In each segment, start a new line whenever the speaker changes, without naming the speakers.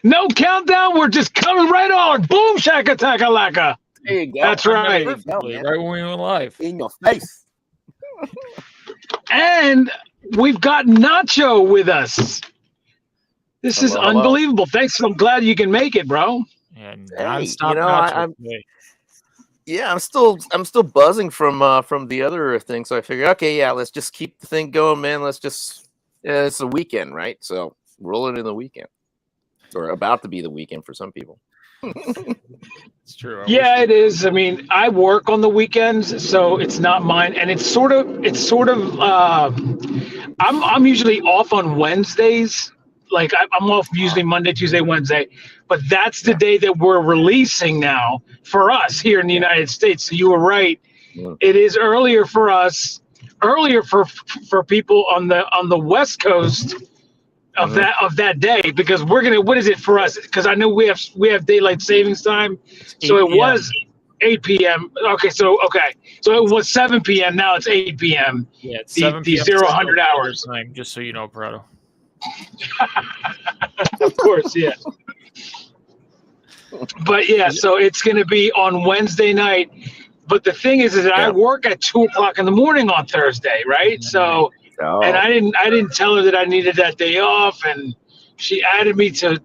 No countdown. We're just coming right on. Boom, shaka taka laka.
There you go.
That's right.
Right when we went live.
In your face.
And we've got Nacho with us. This is unbelievable. Thanks. I'm glad you can make it, bro.
And
hey, I'm still buzzing from the other thing. So I figured, okay, yeah, let's just keep the thing going, man. Let's just it's a weekend, right? So roll it in the weekend, or about to be the weekend for some people.
It's true.
Yeah, it is. I mean, I work on the weekends, so it's not mine, and it's sort of. I'm usually off on Wednesdays. Like I'm off usually Monday, Tuesday, Wednesday, but that's the day that we're releasing now for us here in the United States. So you were right. It is earlier for us, earlier for people on the West Coast of that day, because we're gonna. What is it for us? Because I know we have daylight savings time, so it was 8 p.m. Okay, so it was 7 p.m. Now it's 8 p.m.
Yeah, it's 7 p.m.
0-100 hours.
Time, just so you know, Prado.
Of course, yeah. But yeah, so it's going to be on Wednesday night. But the thing is that I work at 2:00 in the morning on Thursday, right? So, and I didn't tell her that I needed that day off, and she added me to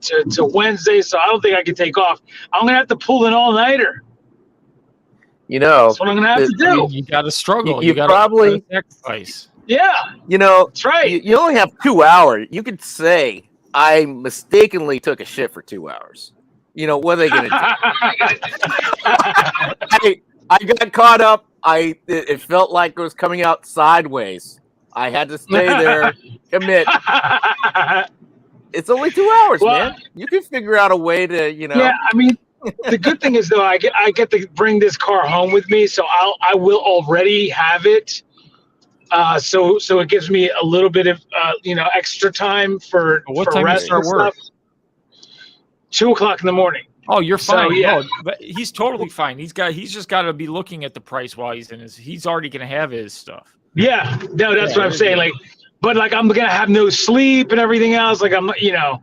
Wednesday. So I don't think I can take off. I'm going to have to pull an all-nighter.
You know,
that's what I'm going to have to do.
You got to struggle.
You probably
sacrifice.
Yeah.
You know,
that's right.
You only have 2 hours. You could say, I mistakenly took a shit for 2 hours. You know, what are they going to do? I got caught up. It felt like it was coming out sideways. I had to stay there, commit. It's only 2 hours, man. You can figure out a way to, you know.
Yeah, I mean, the good thing is, though, I get to bring this car home with me, so I will already have it. So it gives me a little bit of extra time for rest and stuff. 2:00 in the morning.
Oh, you're fine.
So, yeah.
No, but he's totally fine. He's just got to be looking at the price while he's in his. He's already gonna have his stuff.
Yeah, no, that's what I'm saying. Like, but like I'm gonna have no sleep and everything else. Like
Yeah.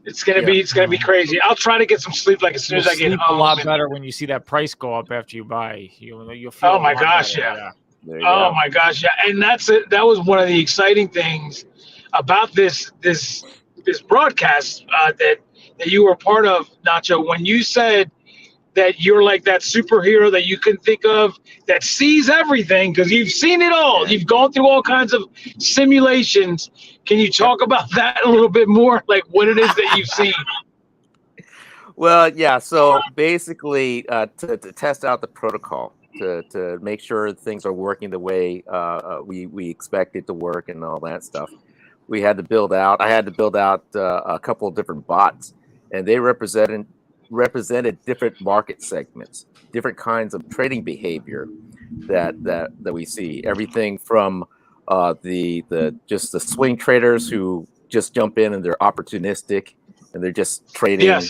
It's gonna be crazy. I'll try to get some sleep like as soon as I get home.
A lot better when you see that price go up after you buy. You'll feel.
Oh my gosh, yeah. Oh my gosh, yeah. And that was one of the exciting things about this broadcast that you were part of, Nacho, when you said that you're like that superhero that you can think of that sees everything because you've seen it all. You've gone through all kinds of simulations. Can you talk about that a little bit more? Like what it is that you've seen?
Well, yeah. So basically, to test out the protocol, to make sure things are working the way we expect it to work and all that stuff, I had to build out a couple of different bots, and they represented different market segments, different kinds of trading behavior that we see. Everything from the swing traders who just jump in and they're opportunistic and they're just trading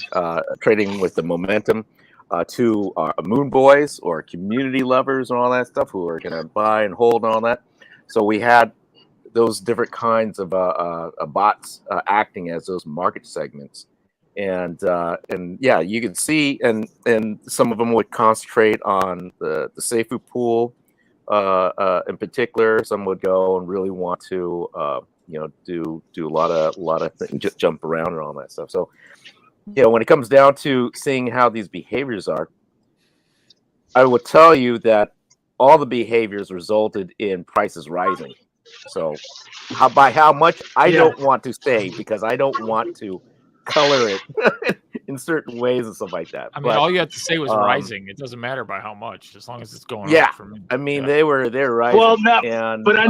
trading with the momentum, to moon boys or community lovers and all that stuff who are going to buy and hold and all that. So we had those different kinds of bots acting as those market segments. And yeah, you can see, and some of them would concentrate on the safuu pool in particular. Some would go and really want to do a lot of things, just jump around and all that stuff. So when it comes down to seeing how these behaviors are, I will tell you that all the behaviors resulted in prices rising. So by how much I don't want to say, because I don't want to color it in certain ways and stuff like that.
I mean, all you have to say was rising. It doesn't matter by how much, as long as it's going up for me.
I mean, they're rising.
Well, no, but I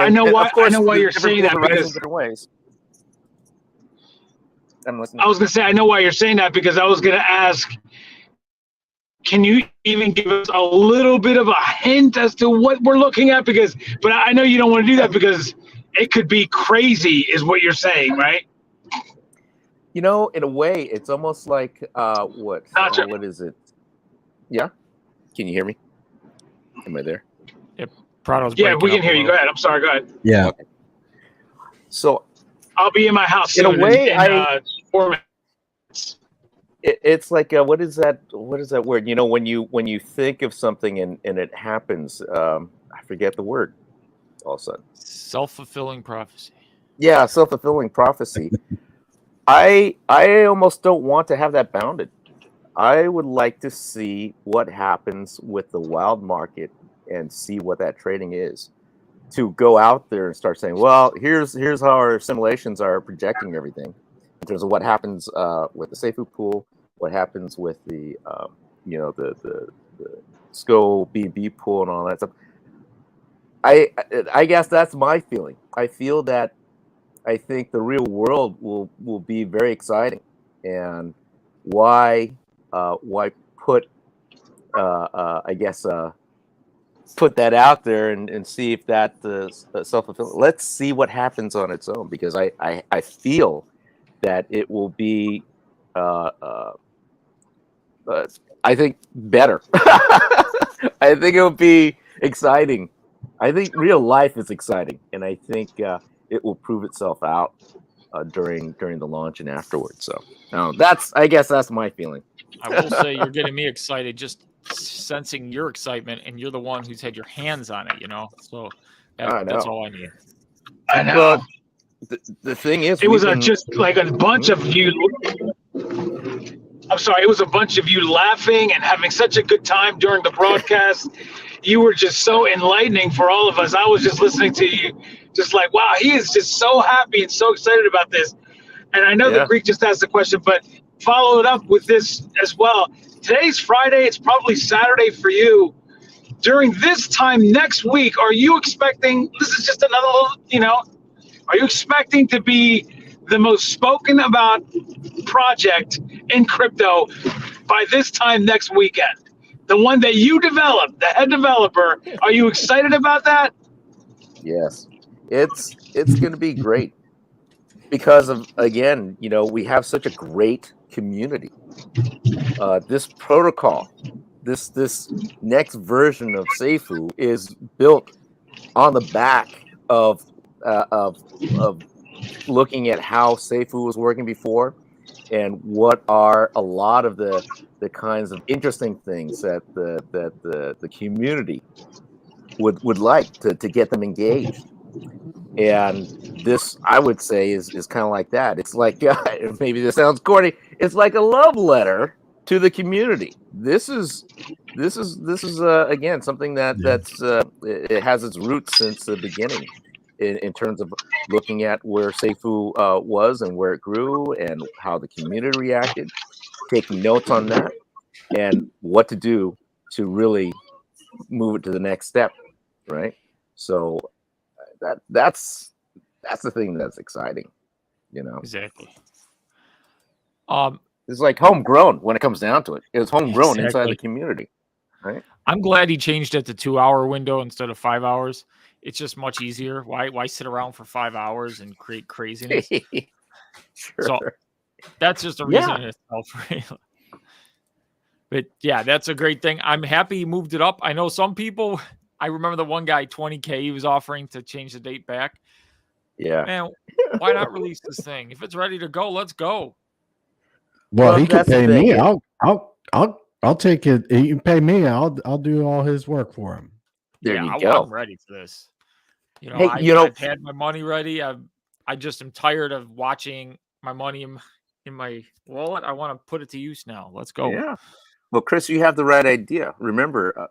know why you're saying that, because
different ways. I'm listening.
I was gonna say I know why you're saying that, because I was gonna ask, can you even give us a little bit of a hint as to what we're looking at? But I know you don't want to do that because it could be crazy, is what you're saying, right?
In a way, it's almost like what is it? Yeah, can you hear me? Am I there?
Yep. Prado's
we can hear you. Go ahead. I'm sorry. Go ahead.
Yeah.
Okay. So
I'll be in my house
In a
soon.
way,
4 minutes.
it's like what is that word? You know, when you think of something and it happens, I forget the word all of a sudden.
Self-fulfilling prophecy.
Yeah, self-fulfilling prophecy. I almost don't want to have that bounded. I would like to see what happens with the wild market and see what that trading is. To go out there and start saying, well, here's how our simulations are projecting everything in terms of what happens with the safuu pool, what happens with the the SCO BB pool and all that stuff. I guess that's my feeling. I feel that I think the real world will be very exciting, and why put I guess put that out there and see if that self-fulfilling. Let's see what happens on its own, because I feel that it will be I think better. I think it will be exciting. I think real life is exciting, and I think it will prove itself out during the launch and afterwards. So I guess that's my feeling.
I will say you're getting me excited just sensing your excitement, and you're the one who's had your hands on it, so that's all I need.
I know.
Well, the thing is,
it was just like a bunch of you. I'm sorry, it was a bunch of you laughing and having such a good time during the broadcast. You were just so enlightening for all of us. I was just listening to you, just like, wow, he is just so happy and so excited about this. And I know the Greek just asked the question, but follow it up with this as well. Today's Friday. It's probably Saturday for you. During this time next week, are you expecting, this is just another little, are you expecting to be the most spoken about project in crypto by this time next weekend? The one that you developed, the head developer, are you excited about that?
Yes, it's going to be great because of, again, we have such a great community. This protocol, this next version of safuu is built on the back of looking at how safuu was working before, and what are a lot of the kinds of interesting things that the community would like to get them engaged. And this, I would say, is kind of like that. It's like, maybe this sounds corny, it's like a love letter to the community. This is again something that's it has its roots since the beginning, in terms of looking at where safuu was and where it grew and how the community reacted, taking notes on that, and what to do to really move it to the next step, right? So that's the thing that's exciting,
Exactly.
It's like homegrown when it comes down to it. It's homegrown inside the community, right?
I'm glad he changed it to 2-hour window instead of 5 hours. It's just much easier. Why sit around for 5 hours and create craziness?
Sure.
So that's just a reason in itself. But yeah, that's a great thing. I'm happy he moved it up. I know some people, I remember the one guy, 20K, he was offering to change the date back.
Yeah.
Man, why not release this thing? If it's ready to go, let's go.
Well, he could pay me. I'll take it. He can pay me. I'll do all his work for him.
There you go.
I'm ready for this.
Hey,
I've had my money ready. I just am tired of watching my money in my wallet. I want to put it to use now. Let's go.
Yeah. Well, Chris, you have the right idea. Remember,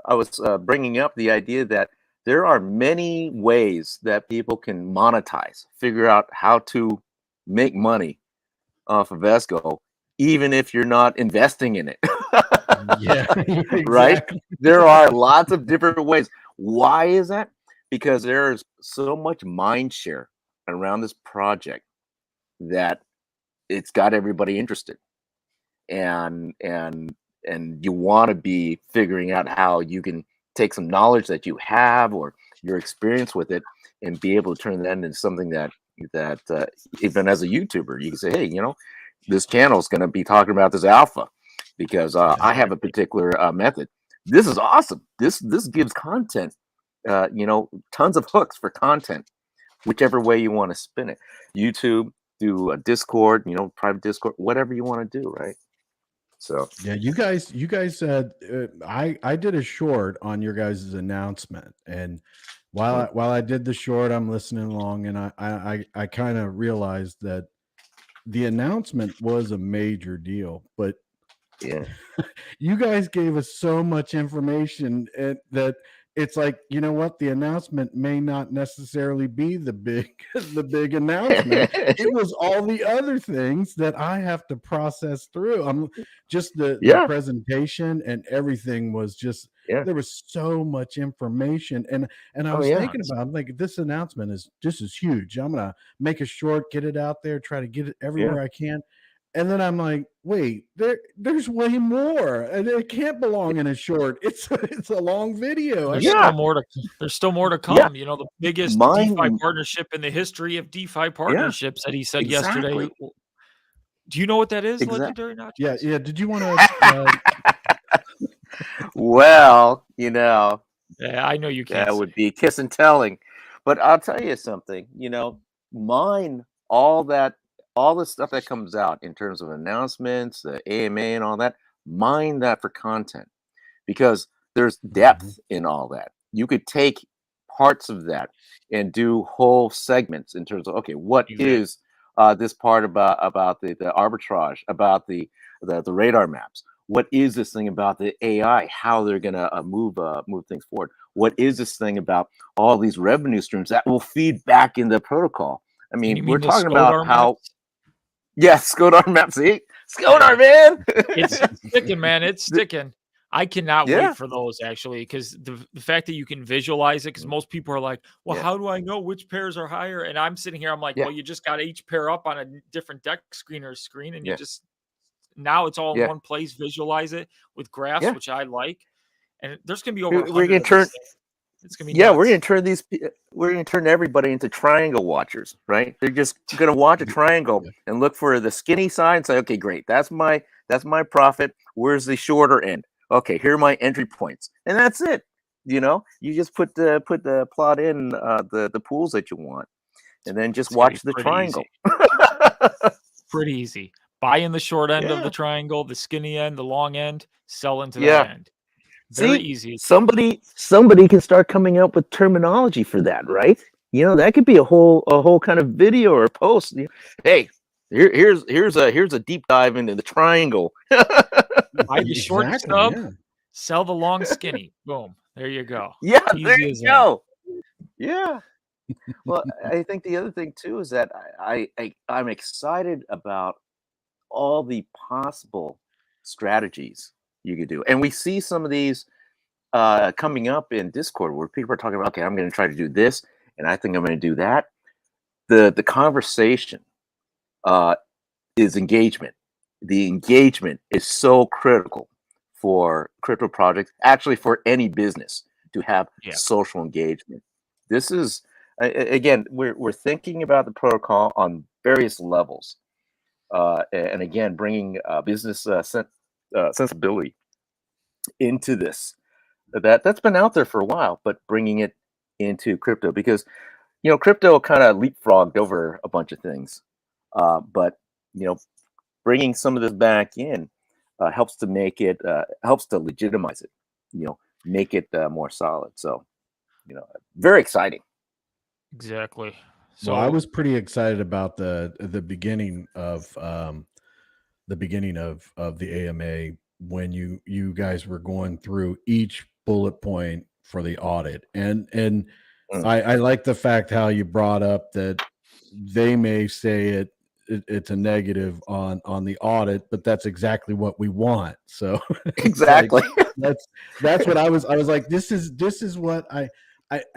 I was bringing up the idea that there are many ways that people can monetize, figure out how to make money off of Esco, even if you're not investing in it.
Yeah, exactly.
Right? There are lots of different ways. Why is that? Because there's so much mind share around this project that it's got everybody interested. And you want to be figuring out how you can take some knowledge that you have or your experience with it and be able to turn that into something that even as a YouTuber, you can say, hey, this channel is going to be talking about this alpha because I have a particular method. This is awesome. This gives content, tons of hooks for content whichever way you want to spin it. YouTube, do a Discord, private Discord, whatever you want to do, right? So
yeah, you guys I did a short on your guys' announcement, and while I did the short, I'm listening along, and I kind of realized that the announcement was a major deal, but
yeah,
you guys gave us so much information that it's like, you know what, the announcement may not necessarily be the big announcement. It was all the other things that I have to process through. I'm just the presentation and everything was just there was so much information, and I was thinking about, like, this announcement is huge. I'm gonna make a short, get it out there, try to get it everywhere I can. And then I'm like, wait, there's way more, and it can't belong in a short. It's a long video.
There's still more to come.
Yeah.
The biggest DeFi partnership in the history of DeFi partnerships that he said yesterday. Do you know what that is, Legendary Nachos?
Yeah. Did you want to?
Well,
yeah, I know you can't.
That would be kiss and telling, but I'll tell you something. Mine all the stuff that comes out in terms of announcements, the AMA and all that, mine that for content, because there's depth in all that. You could take parts of that and do whole segments in terms of, okay, what is this part about the arbitrage, about the radar maps? What is this thing about the AI, how they're going to move things forward? What is this thing about all these revenue streams that will feed back in the protocol? I mean, we're talking about how... Yes, Skodar map. See, Skodar, man.
It's sticking, man. It's sticking. I cannot wait for those, actually, because the fact that you can visualize it, because most people are like, well, how do I know which pairs are higher? And I'm sitting here, I'm like, well, you just got each pair up on a different deck screener screen, and you just, now it's all in one place, visualize it with graphs, which I like. And there's going to be over 100
we're going to turn...
It's gonna be nuts.
we're gonna turn everybody into triangle watchers, right? They're just gonna watch a triangle and look for the skinny side and say, okay, great, that's my profit. Where's the shorter end? Okay, here are my entry points, and that's it. You just put the plot in the pools that you want, and then just watch the triangle.
Pretty easy. Buy in the short end of the triangle, the skinny end, the long end, sell into that end. Very easy.
Somebody can start coming up with terminology for that, right? That could be a whole kind of video or post. Hey, here's a deep dive into the triangle.
Buy the short stub, sell the long skinny. Boom. There you go.
Yeah, there you go. Yeah. Well, I think the other thing too is that I'm excited about all the possible strategies you could do, and we see some of these coming up in Discord where people are talking about, okay, I'm going to try to do this, and I think I'm going to do that. The conversation is engagement. The engagement is so critical for crypto projects, actually for any business, to have social engagement. This is, again, we're thinking about the protocol on various levels, and again, bringing business sensibility into this. That's been out there for a while, but bringing it into crypto, because crypto kind of leapfrogged over a bunch of things, but bringing some of this back in helps to make it helps to legitimize it, make it more solid. So very exciting.
Exactly. So
I was pretty excited about the beginning of the AMA, when you guys were going through each bullet point for the audit, and I like the fact how you brought up that they may say it's a negative on the audit, but that's exactly what we want. So
exactly,
like, that's what I was like, this is what I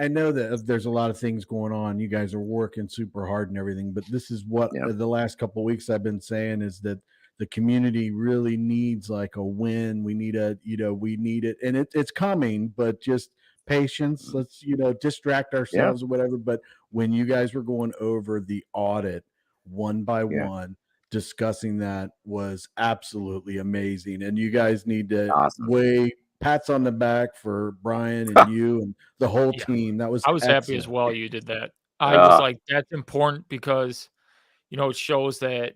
know that there's a lot of things going on. You guys are working super hard and everything, but this is what the last couple of weeks I've been saying, is that the community really needs like a win. We need we need it, and it's coming, but just patience. Let's, distract ourselves or whatever. But when you guys were going over the audit one by one, discussing that was absolutely amazing. And you guys need to pats on the back for Bryan and you and the whole team. That was
I was
excellent.
happy as well you did that. I was like, that's important because, you know, it shows that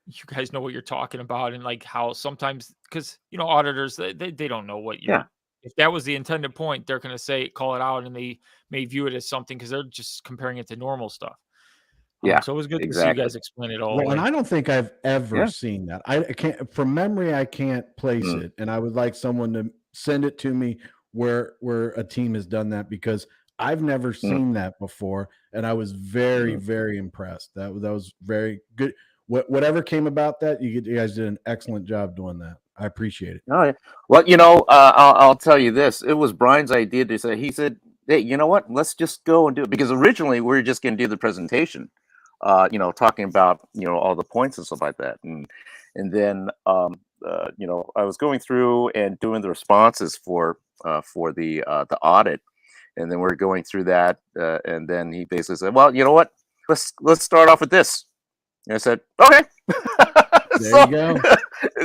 you guys know what you're talking about, and like how sometimes, because, you know, auditors, they don't know what you're, if that was the intended point, they're going to say, call it out, and they may view it as something because they're just comparing it to normal stuff. So it was good to see you guys explain it all.
Well, and I don't think I've ever seen that. I can't, from memory, I can't place it, and I would like someone to send it to me where a team has done that, because I've never seen that before, and I was very, very impressed. That was very good. Whatever came about that, you guys did an excellent job doing that. I appreciate it.
Oh, yeah. Well, you know, I'll tell you this. It was Brian's idea to say, he said, hey, you know what? Let's just go and do it. Because originally we were just going to do the presentation, you know, talking about, you know, all the points and stuff like that. And then, you know, I was going through and doing the responses for the audit. And then we're going through that. And then he basically said, well, you know what? Let's start off with this. And I said, okay.
There you go.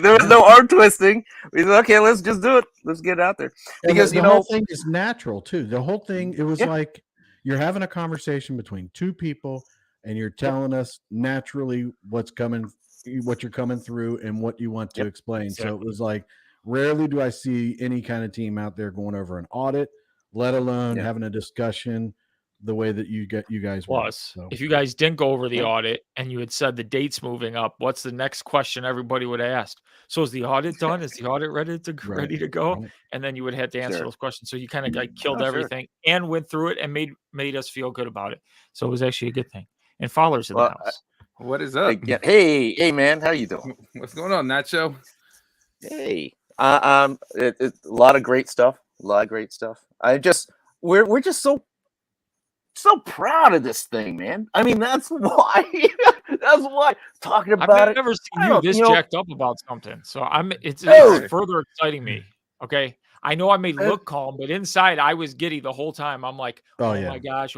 There was no arm twisting. We said, okay, let's just do it. Let's get out there. Because
the whole thing is natural too. The whole thing, it was like you're having a conversation between two people, and you're telling us naturally what you're coming through and what you want to explain. Exactly. So it was like, rarely do I see any kind of team out there going over an audit, let alone having a discussion the way that you guys were.
Plus, if you guys didn't go over the audit and you had said the date's moving up, what's the next question everybody would have asked? So is the audit done? Is the audit ready to go? Right. And then you would have to answer those questions. So you kind of like killed everything and went through it and made us feel good about it. So it was actually a good thing. And Fowler's in the house.
What is up?
Hey man, how you doing?
What's going on, Nacho?
Hey, a lot of great stuff. We're just so proud of this thing, man. I mean, that's why talking about
I've never seen you this jacked up about something. So it's further exciting me. Okay. I know I may look calm, but inside I was giddy the whole time. I'm like, oh my gosh.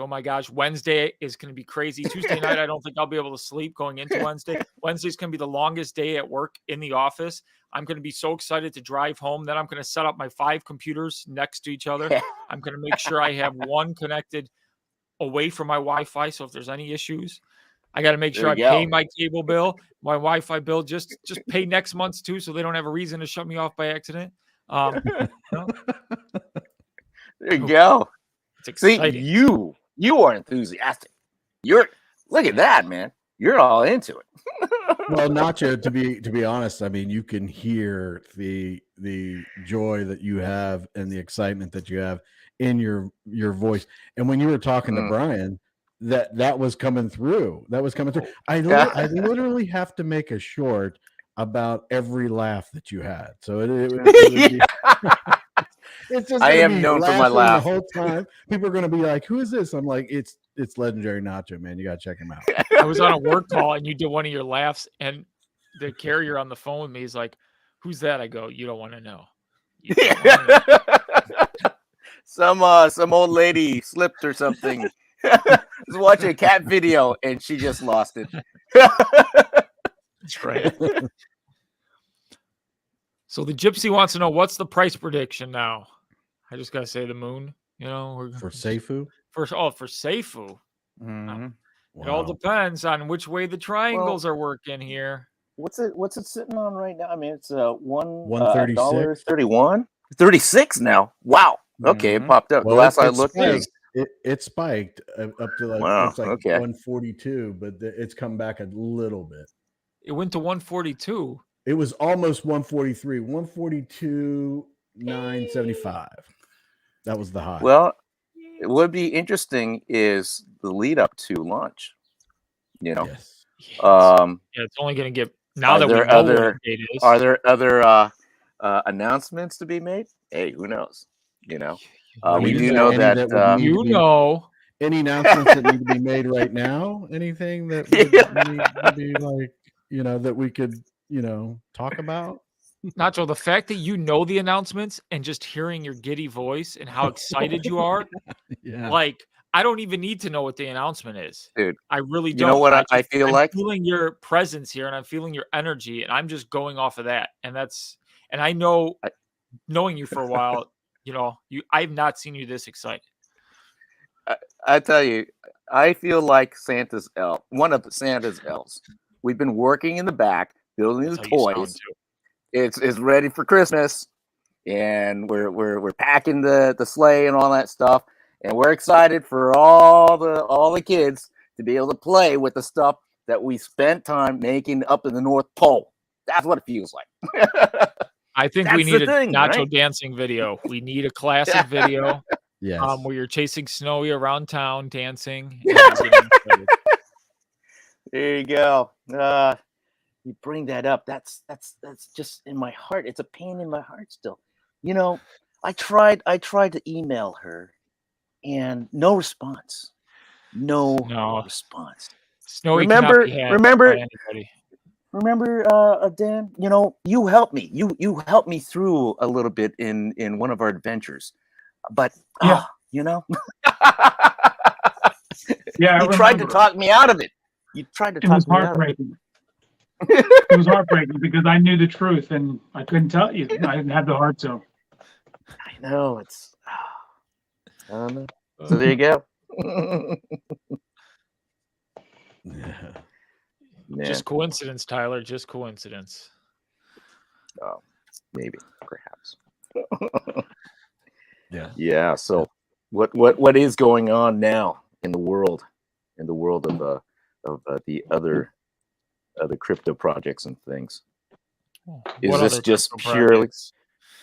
Wednesday is going to be crazy. Tuesday night, I don't think I'll be able to sleep going into Wednesday. Wednesday's going to be the longest day at work in the office. I'm going to be so excited to drive home. Then I'm going to set up my 5 computers next to each other. I'm going to make sure I have one connected away from my Wi-Fi. So if there's any issues, I got to make sure I pay my cable bill, my Wi-Fi bill, just pay next month's too, so they don't have a reason to shut me off by accident. You know?
There you go.
It's exciting.
See, you are enthusiastic. Look at that, man. You're all into it.
Well, Nacho, to be honest, I mean, you can hear the joy that you have and the excitement that you have in your voice. And when you were talking to Brian, that was coming through. I literally have to make a short about every laugh that you had. So it's just
I am known for my laugh
the whole time. People are going to be like, "Who is this?" I'm like, "It's legendary Nacho, man. You got to check him out."
I was on a work call and you did one of your laughs, and the carrier on the phone with me is like, "Who's that?" I go, "You don't want to know."
Some old lady slipped or something. Was watching a cat video and she just lost it.
That's right. So the gypsy wants to know, what's the price prediction now? I just gotta say the moon. You know,
for safuu.
For safuu. Mm-hmm. It all depends on which way the triangles are working here.
What's it sitting on right now? I mean, it's
$136.
31, 36 now. Wow. Okay, it popped up.
Well,
the last I looked,
it spiked up to like, it's like 142, but it's come back a little bit.
It went to 142.
It was almost 143, 142,975. That was the high.
Well, it would be interesting is the lead up to launch. You know,
yes. It's only going to get now that we know what the date is.
Are there other announcements to be made? Hey, who knows? You know, we do know that
any announcements that need to be made right now. Anything that would need to be like, you know, that we could, you know, talk about.
Nacho, the fact that you know the announcements and just hearing your giddy voice and how excited you are, like, I don't even need to know what the announcement is.
Dude,
I really don't.
You know what I feel
I'm
like?
Feeling your presence here, and I'm feeling your energy, and I'm just going off of that. And I know, knowing you for a while, you know, I've not seen you this excited.
I tell you, I feel like Santa's elf, one of Santa's elves. We've been working in the back, building the
That's how you sound,
toys.
too.
It's ready for Christmas, and we're packing the sleigh and all that stuff, and we're excited for all the kids to be able to play with the stuff that we spent time making up in the North Pole. That's what it feels like.
I think we
That's
need
the
a
thing,
nacho
right?
dancing video. We need a classic video
Yes.
where you're chasing Snowy around town dancing. And you're getting excited.
There you go. You bring that up. That's just in my heart. It's a pain in my heart still. You know, I tried to email her, and no response. No
No.
response.
Snowy cannot be had by anybody.
Remember, Dan, you know, you helped me. You helped me through a little bit in one of our adventures, but
Yeah.
you know,
Yeah,
you tried to talk me out of it. You tried to
It
talk
was
me out of it.
heartbreaking. It was heartbreaking because I knew the truth and I couldn't tell you. I didn't have the heart to.
I know it's. I don't know. So there you go. Man.
Just coincidence, Tyler. Just coincidence.
Oh, maybe, perhaps.
Yeah.
Yeah. So, what is going on now in the world of the other crypto projects and things? Is
What
this
other
just
crypto
purely?
projects?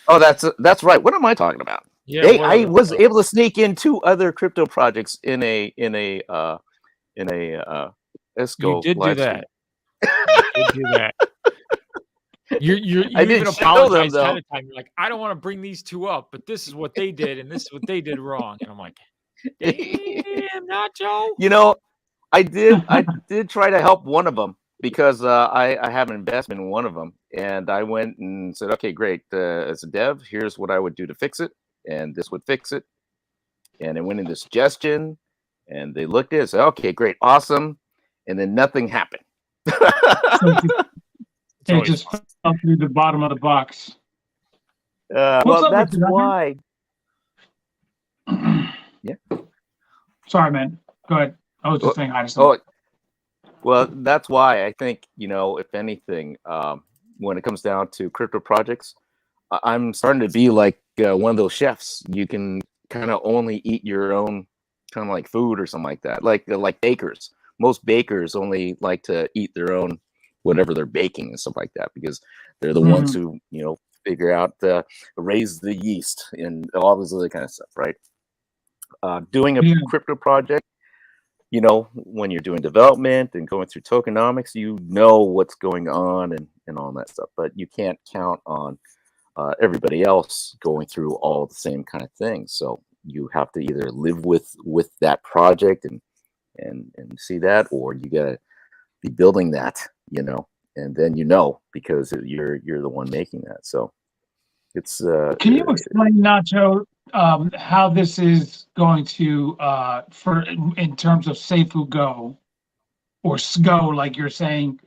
Oh, that's right. What am I talking about?
Yeah,
Hey,
what
I
other
was
crypto-
able to sneak in 2 other crypto projects in a ESCO
You did do
live stream.
that. You did do that. You
I didn't
even
show them,
apologized ahead
though.
of time. You're like, I don't want to bring these 2 up, but this is what they did, and this is what they did wrong. And I'm like, damn, Nacho.
You know, I did try to help one of them because I have an investment in one of them, and I went and said, okay, great. As a dev, here's what I would do to fix it, and this would fix it. And it went into suggestion, and they looked at it and said, okay, great, awesome. And then nothing happened.
It just fell through the bottom of the box.
Well,
up,
that's
Richard?
why. Yeah.
Sorry, man. Go ahead. I was just saying hi to someone.
Well, that's why I think, you know, if anything, when it comes down to crypto projects, I'm starting to be like one of those chefs. You can kind of only eat your own kind of like food or something like that. Like bakers. Most bakers only like to eat their own whatever they're baking and stuff like that because they're the ones who, you know, figure out raise the yeast and all this other kind of stuff, right? Doing a crypto project, you know, when you're doing development and going through tokenomics, you know what's going on and all that stuff, but you can't count on everybody else going through all the same kind of things. So you have to either live with that project and see that, or you gotta be building that, you know, and then you know because you're the one making that. So it's
Can you explain, Nacho, how this is going to in terms of Safuugo or SGO, like you're saying?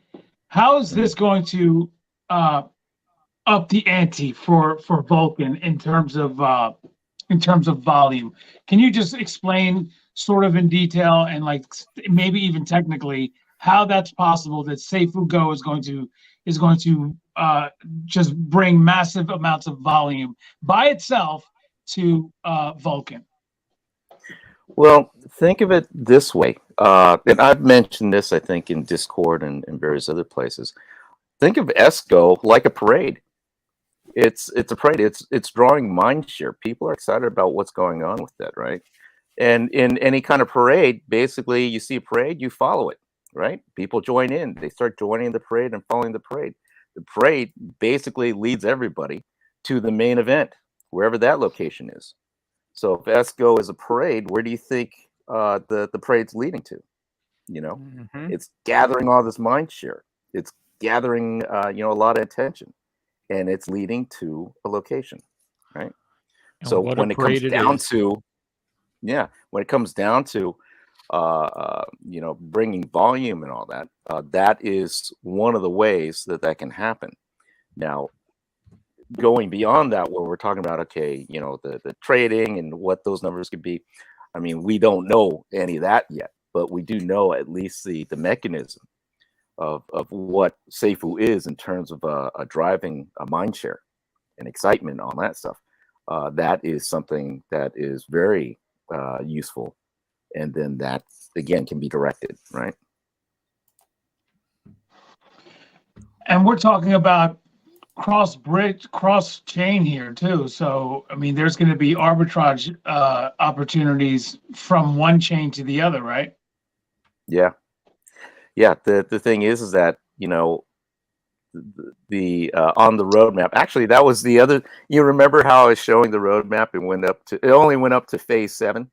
How is this going to up the ante for Vulcan in terms of volume? Can you just explain sort of in detail and like maybe even technically how that's possible that Safuugo is going to just bring massive amounts of volume by itself to Vulcan?
Well, think of it this way, and I've mentioned this, I think, in Discord and various other places. Think of ESCO like a parade. It's a parade. It's drawing mind share. People are excited about what's going on with that, right? And in any kind of parade, basically, you see a parade, you follow it, right? People join in. They start joining the parade and following the parade. The parade basically leads everybody to the main event, wherever that location is. So if ESCO is a parade, where do you think the parade's leading to? You know, it's gathering all this mind share. It's gathering, you know, a lot of attention, and it's leading to a location, right?
And
so
what
when
a
it comes
parade
down
is.
to, yeah, when it comes down to, you know, bringing volume and all that, that is one of the ways that can happen. Now, going beyond that, where we're talking about, okay, you know, the trading and what those numbers could be, I mean, we don't know any of that yet. but we do know at least the mechanism of what safuu is in terms of a driving a mind share and excitement, all that stuff. That is something that is very useful, and then that again can be directed, right?
And we're talking about cross chain here too. So I mean, there's going to be arbitrage opportunities from one chain to the other, right?
Yeah. The thing is that, you know, the on the roadmap, actually that was the other, you remember how I was showing the roadmap and it only went up to phase 7.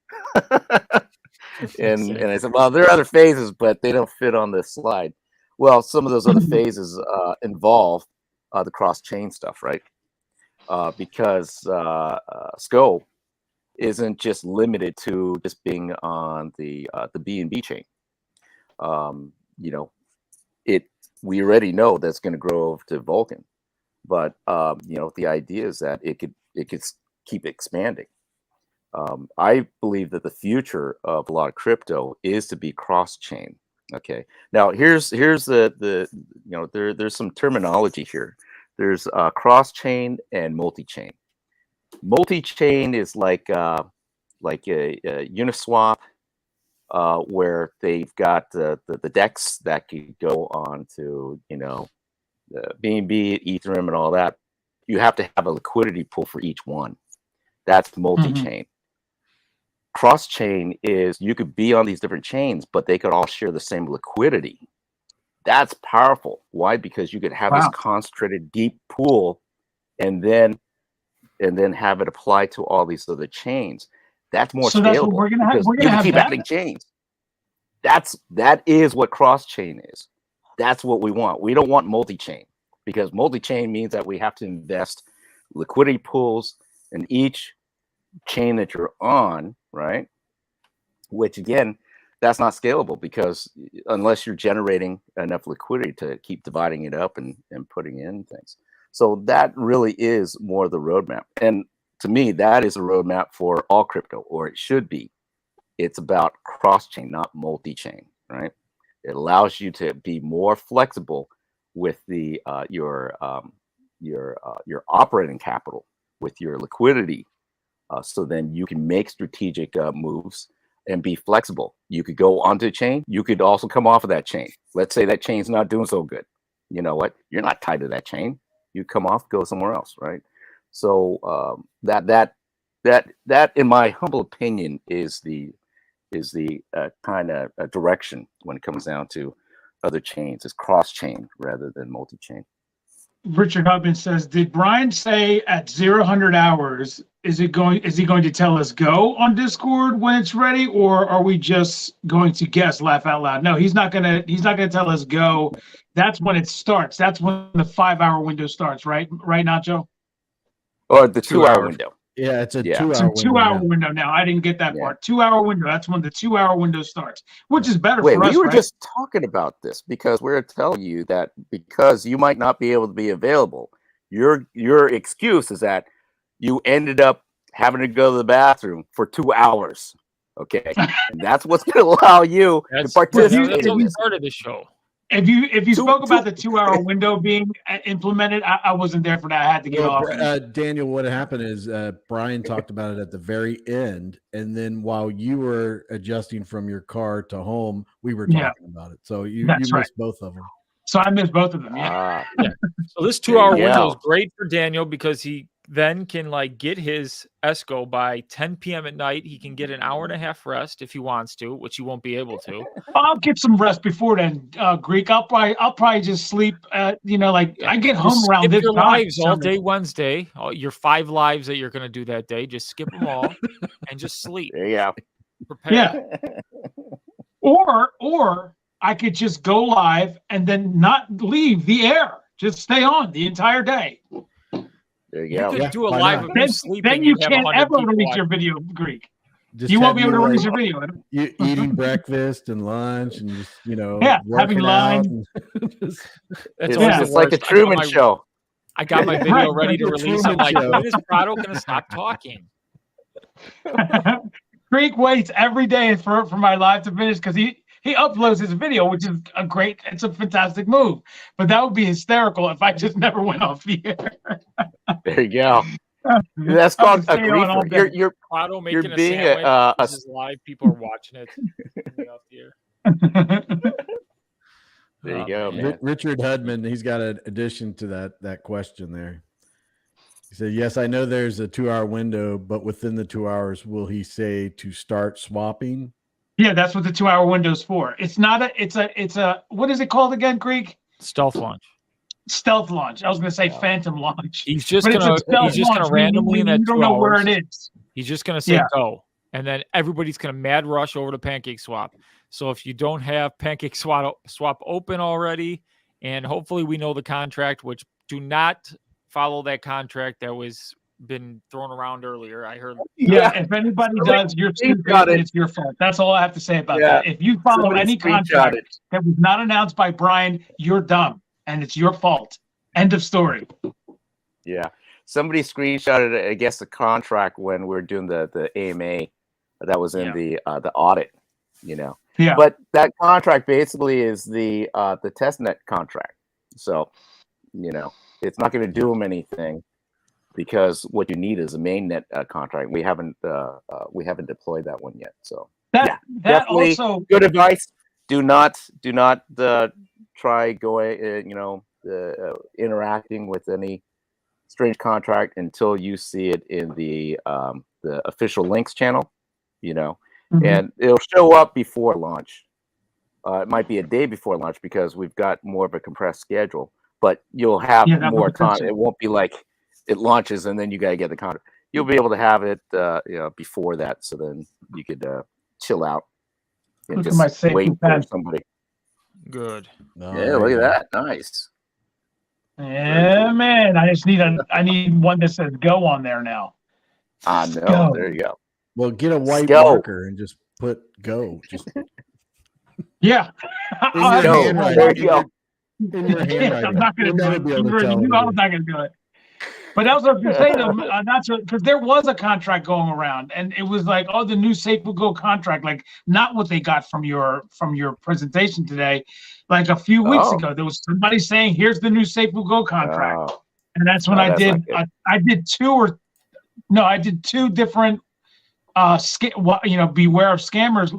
and I said, well, there are other phases, but they don't fit on this slide. Well, some of those other phases involve the cross-chain stuff, right? Because SCO isn't just limited to just being on the BNB chain. You know, we already know that's going to grow over to Vulcan, but you know, the idea is that it could keep expanding. I believe that the future of a lot of crypto is to be cross-chain. Okay, now here's the you know, there's some terminology here. There's cross-chain and multi-chain. Multi-chain is like a Uniswap, where they've got the DEX that could go on to, you know, BNB, Ethereum, and all that. You have to have a liquidity pool for each one. That's multi-chain. Cross-chain is you could be on these different chains, but they could all share the same liquidity. That's powerful. Why? Because you could have this concentrated deep pool, and then have it apply to all these other chains. That's more scalable. That's what we're gonna have. We're gonna have keep adding chains. That is what cross-chain is. That's what we want. We don't want multi-chain, because multi-chain means that we have to invest liquidity pools in each chain that you're on, right? Which again, that's not scalable, because unless you're generating enough liquidity to keep dividing it up and putting in things. So that really is more the roadmap. And to me, that is a roadmap for all crypto, or it should be. It's about cross-chain, not multi-chain, right? It allows you to be more flexible with the your operating capital, with your liquidity, so then you can make strategic moves and be flexible. You could go onto a chain. You could also come off of that chain. Let's say that chain's not doing so good. You know what? You're not tied to that chain. You come off, go somewhere else, right? So that in my humble opinion is the kind of direction when it comes down to other chains. Is cross-chain rather than multi-chain.
Richard Hubbins says, did Bryan say at 0 hours, is he going to tell us go on Discord when it's ready, or are we just going to guess, laugh out loud? No, he's not gonna tell us go. That's when it starts. That's when the 5-hour window starts, right? Right, Nacho?
Or the 2-hour window.
Yeah, it's a 2 hour.
It's a 2-hour window now. I didn't get that part. 2-hour window. That's when the 2-hour window starts, which is better for us.
We were just talking about this because we're telling you that because you might not be able to be available, your excuse is that you ended up having to go to the bathroom for 2 hours. Okay, and that's what's going to allow you to participate.
That's only part of the show.
If you spoke about the 2-hour window being implemented, I wasn't there for that. I had to get off.
Daniel, what happened is Bryan talked about it at the very end, and then while you were adjusting from your car to home, we were talking about it. So you missed both of them.
So I missed both of them.
Yeah. So this 2-hour window is great for Daniel because he then can like get his ESCO by 10 p.m. at night. He can get an hour and a half rest if he wants to, which he won't be able to.
I'll get some rest before then, Greek. I'll probably just sleep. I get home around this
time. Lives all day Wednesday. Your 5 lives that you're going to do that day. Just skip them all and just sleep.
Yeah.
Prepare.
Yeah. Or I could just go live and then not leave the air. Just stay on the entire day.
There you go.
You could do a live of you sleeping.
Then you can't ever release your video, Greek. You won't be able to release your video.
You eating breakfast and lunch and just,
having lunch.
It's like the Truman Show.
I got my video ready to release. I'm like, when is Prado going to stop talking?
Creek waits every day for my live to finish because he uploads his video, which is it's a fantastic move. But that would be hysterical if I just never went off the air.
There you go. That's called a griefer. You're
Otto making
being
a sandwich. This is live. People are watching it. Off the air.
There you go, man.
Richard Hudman, he's got an addition to that question there. He said, yes, I know there's a 2-hour window, but within the 2 hours, will he say to start swapping?
Yeah, that's what the 2-hour window is for. It's not it's a what is it called again, Greek?
Stealth launch.
Stealth launch. I was going to say phantom launch.
He's just gonna randomly in that 2 hours.
You don't know where it is.
He's just gonna say go, and then everybody's gonna mad rush over to Pancake Swap. So if you don't have Pancake Swap open already, and hopefully we know the contract, which do not follow that contract that was been thrown around earlier. I heard.
Yeah, if anybody does, you're stupid. It's your fault. That's all I have to say about that. If you follow any contract that was not announced by Bryan, you're dumb, and it's your fault. End of story.
Yeah, somebody screenshotted, I guess, the contract when we were doing the AMA that was in the audit. You know.
Yeah.
But that contract basically is the testnet contract. So, you know, it's not going to do them anything because what you need is a mainnet contract. We haven't deployed that one yet. So
that also
good advice. Do not try going interacting with any strange contract until you see it in the official links channel. You know. Mm-hmm. And it'll show up before launch. It might be a day before launch because we've got more of a compressed schedule, but you'll have more time. It won't be like it launches and then you got to get the contract. You'll be able to have it, before that. So then you could chill out and just wait for somebody.
Good.
Yeah, look at that. Nice.
Yeah, man. I need one that says go on there now.
I know. There you go.
Well, get a white marker and just put go. Just
yeah.
In your handwriting.
I'm not going to do it. I was not going to do it. But that was what I was going to say, though, not sure, because there was a contract going around, and it was like, oh, the new Safuugo contract, like not what they got from your presentation today. Like a few weeks ago, there was somebody saying, "Here's the new Safuugo contract," and that's when I did two different. Beware of scammers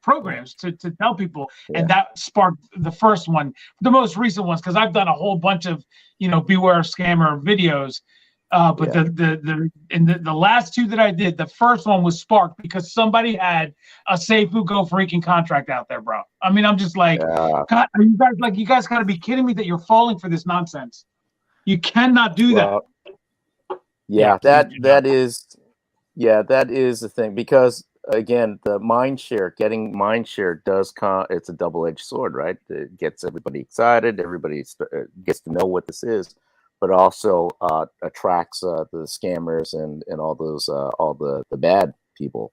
programs to tell people, and that sparked the first one, the most recent ones, because I've done a whole bunch of beware of scammer videos, but the last two that I did, the first one was sparked because somebody had a Safuugo freaking contract out there, bro. I mean, I'm just like, God, are you guys got to be kidding me that you're falling for this nonsense. You cannot do that.
That is the thing, because again, the getting mind share it's a double-edged sword, right? It gets everybody excited, everybody gets to know what this is, but also attracts the scammers and all those all the bad people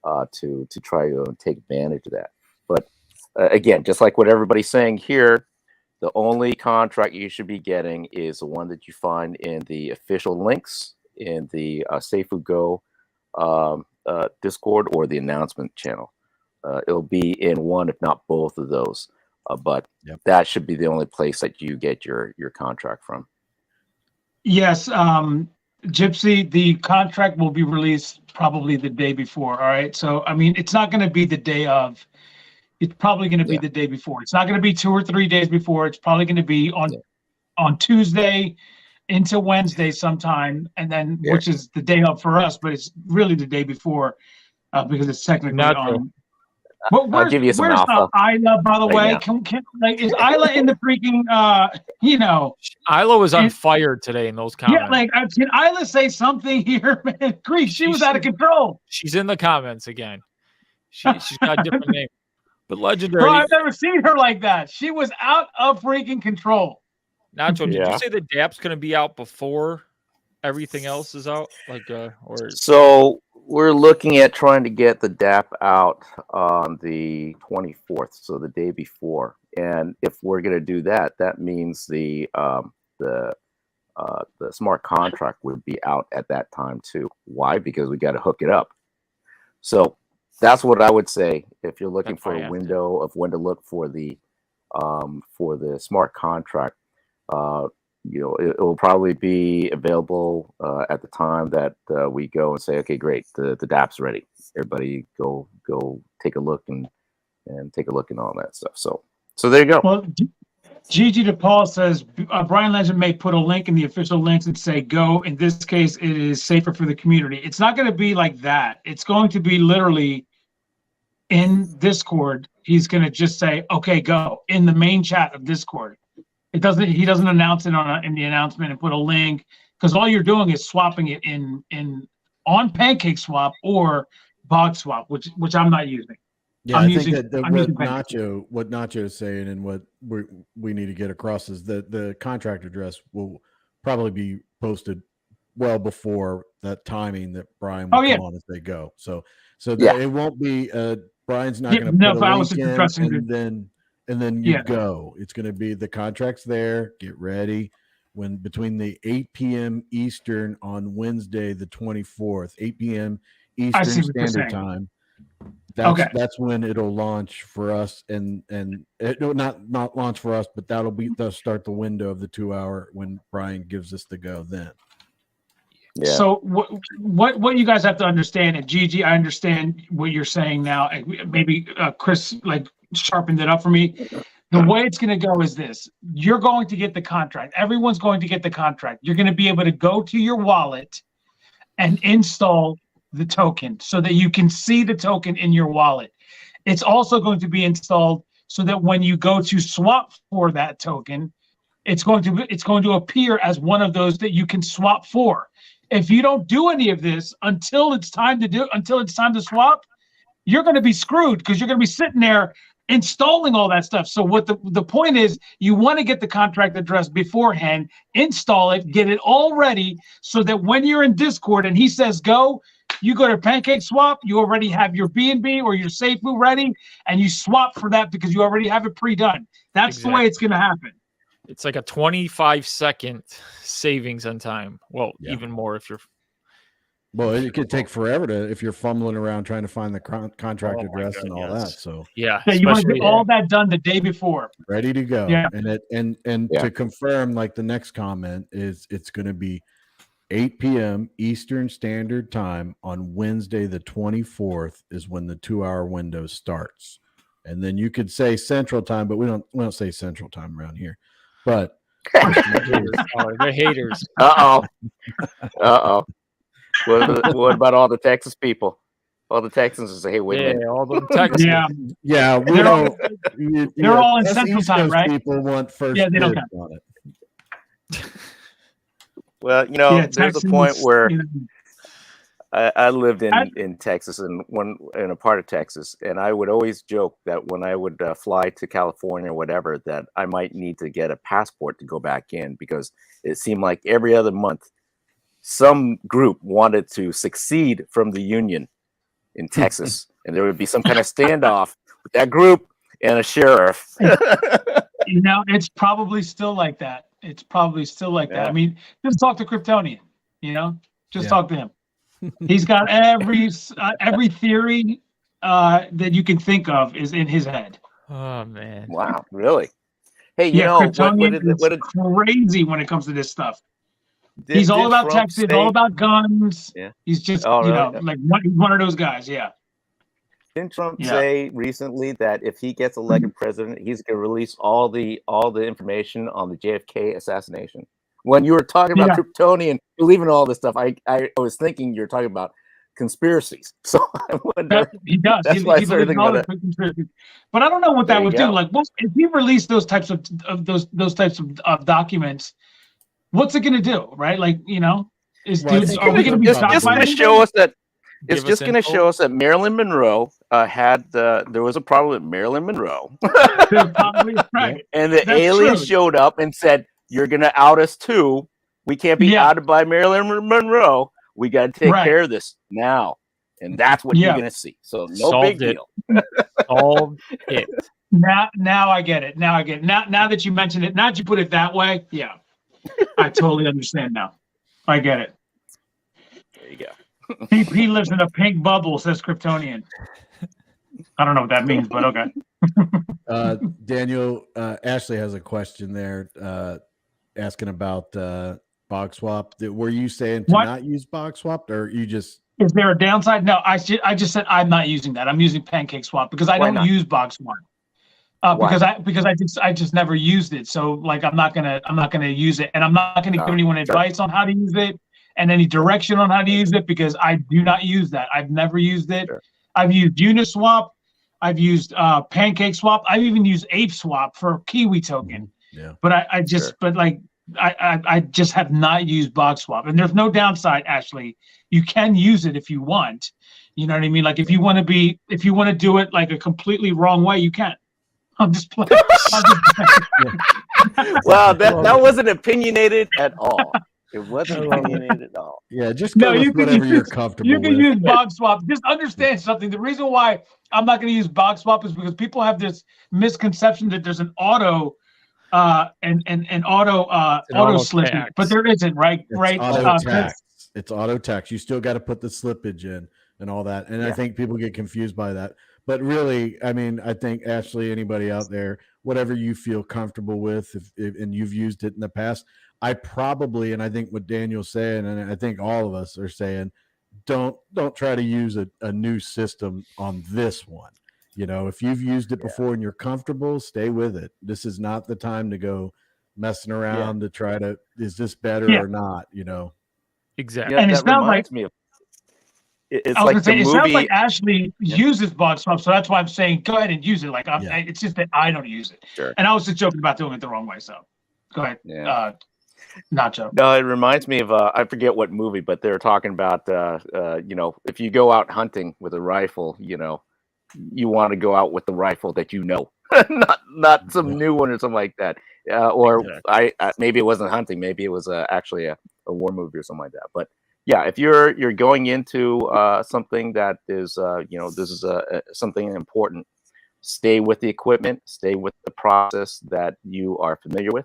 to try to take advantage of that. But again, just like what everybody's saying here, the only contract you should be getting is the one that you find in the official links in the Safuugo Discord or the announcement channel. It'll be in one, if not both of those. But that should be the only place that you get your contract from. Yes,
Gypsy, the contract will be released probably the day before. All right. So, I mean, it's not going to be the day of. It's probably going to be the day before. It's not going to be 2 or 3 days before. It's probably going to be on Tuesday into Wednesday sometime, and then which is the day up for us, but it's really the day before because it's technically
not
on.
I'll give you some
where's
alpha.
Isla, by the way? Is Isla in the freaking
Isla was on fire today in those comments.
Yeah, can Isla say something here, man? Greece, she was out of control.
She's in the comments again. She's got a different name. But legendary.
Bro, I've never seen her like that. She was out of freaking control.
Nacho, did you say the DApp's going to be out before everything else is out?
So we're looking at trying to get the DApp out on the 24th, so the day before. And if we're going to do that, that means the smart contract would be out at that time too. Why? Because we got to hook it up. So that's what I would say if you're looking
That's
for
why I
a
have
window of when to look for the smart contract. It will probably be available at the time that we go and say, okay, great, the dApp's ready. Everybody go take a look and take a look and all that stuff. So there you go.
Well, Gigi DePaul says Bryan Legend may put a link in the official links and say go. In this case, it is safer for the community. It's not going to be like that. It's going to be literally in Discord. He's going to just say, okay, go in the main chat of Discord. He doesn't announce it in the announcement and put a link, because all you're doing is swapping it on Pancake Swap or Bog Swap, which I'm not using.
Yeah,
I'm
I think
using-
that
I'm
what
using Pancake.
Nacho is saying and what we need to get across is that the contract address will probably be posted well before that timing that Bryan will come on as they go. So it won't be Bryan's not going to put a link in and then you go. It's going to be the contract's there. Get ready. When between the 8 p.m. Eastern on Wednesday the 24th, 8 p.m. Eastern Standard Time. That's when it'll launch for us, and not launch for us, but they'll start the window of the 2 hour when Bryan gives us the go then.
Yeah.
So what you guys have to understand, and Gigi, I understand what you're saying now. Maybe Chris sharpened it up for me. The way it's going to go is this: you're going to get the contract. Everyone's going to get the contract. You're going to be able to go to your wallet and install the token so that you can see the token in your wallet. It's also going to be installed so that when you go to swap for that token, it's going to appear as one of those that you can swap for. If you don't do any of this until it's time to swap, you're going to be screwed, because you're going to be sitting there installing all that stuff. So what the point is, you want to get the contract address beforehand, install it, get it all ready, so that when you're in Discord and he says go, you go to Pancake Swap, you already have your BNB or your safuu ready, and you swap for that because you already have it pre-done. That's the way it's going to happen.
It's like a 25-second savings on time. Well, even more if you're.
Well, it could take forever if you're fumbling around trying to find the contract address and all that. So
you want to get all that done the day before,
ready to go.
Yeah.
And to confirm, like the next comment is, it's going to be 8 p.m. Eastern Standard Time on Wednesday the 24th is when the 2 hour window starts. And then you could say Central Time, but we don't say Central Time around here. But
they're haters.
Uh-oh. What about all the Texas people? All the Texans say, "Hey, wait a minute."
All the Texans.
Yeah.
They're all in Central Time, right?
People want first.
Yeah, they don't count
on it.
Well, there's
Texans,
a point where I lived in Texas and in a part of Texas, and I would always joke that when I would fly to California or whatever, that I might need to get a passport to go back in, because it seemed like every other month some group wanted to succeed from the Union in Texas, and there would be some kind of standoff with that group and a sheriff.
It's probably still like that. I mean, just talk to Kryptonian. Talk to him. He's got every theory that you can think of is in his head.
Oh man!
Wow, really? Hey,
Kryptonian is crazy when it comes to this stuff. He's all about Texas, all about guns.
Yeah.
He's just, like one of those guys. Yeah.
Didn't Trump say recently that if he gets elected president, he's going to release all the information on the JFK assassination? When you were talking about Kryptonian believing all this stuff, I was thinking you're talking about conspiracies. So I wonder.
He does.
That's why I started thinking about
it. But I don't know what that would do. Like, if he released those types of documents, what's it going to do, right? Like, are we going to be
just going to show us that it's just going to show us that Marilyn Monroe there was a problem with Marilyn Monroe,
right?
And the aliens showed up and said, "You're going to out us too. We can't be outed by Marilyn Monroe. We got to take care of this now." And that's what you're going to see. So big deal.
Solved it.
Now I get it. Now that you mentioned it, now that you put it that way, I totally understand now. I get it.
There you go.
He lives in a pink bubble, says Kryptonian. I don't know what that means, but okay.
Daniel, Ashley has a question there asking about bog swap. Were you saying to not use bog swap, or you just...
Is there a downside? No, I just said I'm not using that. I'm using pancake swap because I don't use bog swap. Because I just never used it. So like I'm not gonna use it, and I'm not gonna give anyone advice on how to use it and any direction on how to use it because I do not use that. I've never used it. Sure. I've used Uniswap. I've used Pancake Swap. I've even used Ape Swap for Kiwi token. Yeah. But I just I just have not used bog swap, and there's no downside. Actually, you can use it if you want. You know what I mean? Like if you want to do it like a completely wrong way, you can. I'm just playing.
Wow, that wasn't opinionated at all. It wasn't opinionated at all.
Yeah, just go with whatever you're comfortable with.
You can use bog swap. Just understand something. The reason why I'm not going to use bog swap is because people have this misconception that there's an auto auto slippage, but there isn't, right?
It's auto tax. You still got to put the slippage in and all that. And I think people get confused by that. But really, I mean, I think Ashley, anybody out there, whatever you feel comfortable with, if and you've used it in the past, I probably, and I think what Daniel's saying, and I think all of us are saying, don't try to use a new system on this one. You know, if you've used it before and you're comfortable, stay with it. This is not the time to go messing around to try to, is this better or not, you know?
Exactly.
And it sounds like
me of,
it sounds like Ashley uses bog swap, so that's why I'm saying go ahead and use it. Like it's just that I don't use it. Sure. And I was just joking about doing it the wrong way. So go ahead. Yeah. Nacho.
No, it reminds me of I forget what movie, but they were talking about you know, if you go out hunting with a rifle, you know, you want to go out with the rifle that you know, not some new one or something like that. Or I maybe it wasn't hunting, maybe it was actually a war movie or something like that. But yeah, if you're going into something that is you know, this is something important, stay with the equipment, stay with the process that you are familiar with.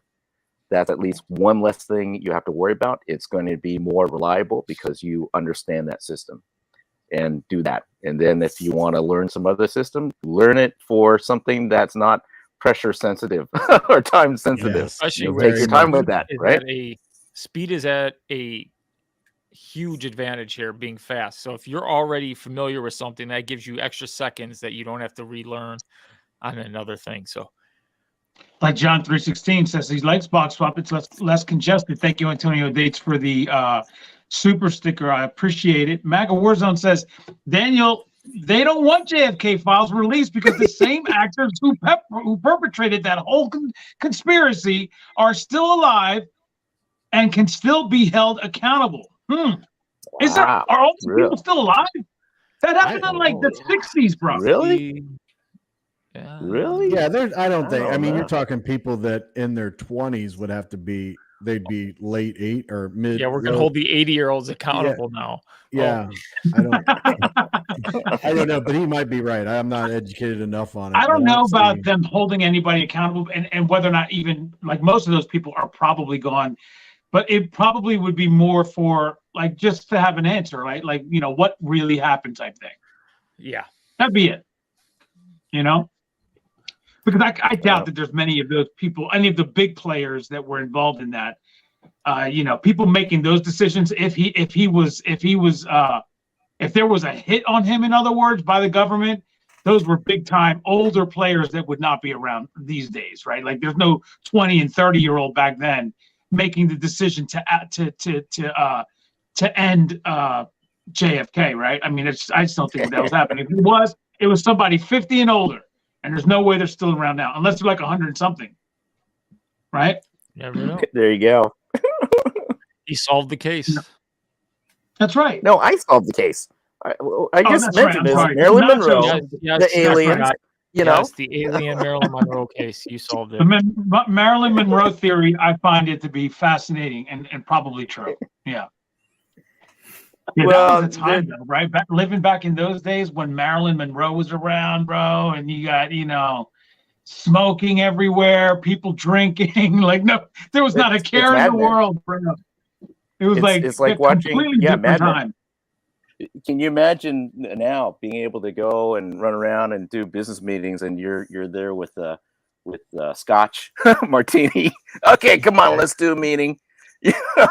That's at least one less thing you have to worry about. It's going to be more reliable because you understand that system, and do that. And then if you want to learn some other system, learn it for something that's not pressure sensitive or time sensitive.
Especially
take your time with that, right?
Speed is at a huge advantage here, being fast. So if you're already familiar with something, that gives you extra seconds that you don't have to relearn on another thing. So
like John 316 says, he likes bog swap. It's less congested. Thank you, Antonio Dates, for the super sticker. I appreciate it. MAGA Warzone says, Daniel, they don't want JFK files released because the same actors who perpetrated that whole conspiracy are still alive and can still be held accountable. Are all these people still alive? That happened in like the 60s, bro.
Really?
Yeah.
Really?
Yeah, I don't think. I mean, you're talking people that in their 20s would have to be. They'd be late 8 or mid.
Yeah, we're gonna hold the 80-year-olds accountable now.
Yeah, I don't know, but he might be right. I'm not educated enough on it.
I don't know about them holding anybody accountable, and whether or not even like most of those people are probably gone. But it probably would be more for like just to have an answer, right? Like, you know, what really happened type thing.
Yeah,
that'd be it. You know. Because I doubt that there's many of those people, any of the big players that were involved in that. You know, people making those decisions. If there was a hit on him, in other words, by the government, those were big time older players that would not be around these days, right? Like there's no 20 and 30-year-old back then making the decision to end JFK, right? I mean, I just don't think that was happening. If it was somebody 50 and older. And there's no way they're still around now, unless they're like 100 something, right?
Never know.
There you go.
He solved the case.
No. That's right.
No, I solved the case. I just mentioned this. Marilyn Monroe, the aliens.
Right.
You know,
the alien Marilyn Monroe case. You solved it.
The Marilyn Monroe theory, I find it to be fascinating and probably true. Yeah. Yeah, well, that was a time, though, right? Living back in those days when Marilyn Monroe was around, bro, and you got, you know, smoking everywhere, people drinking. Like, no, there was not a care in the world, bro. It was
it's like watching, Mad Men. Can you imagine now being able to go and run around and do business meetings, and you're there with Scotch martini? Okay, come on, let's do a meeting. You know,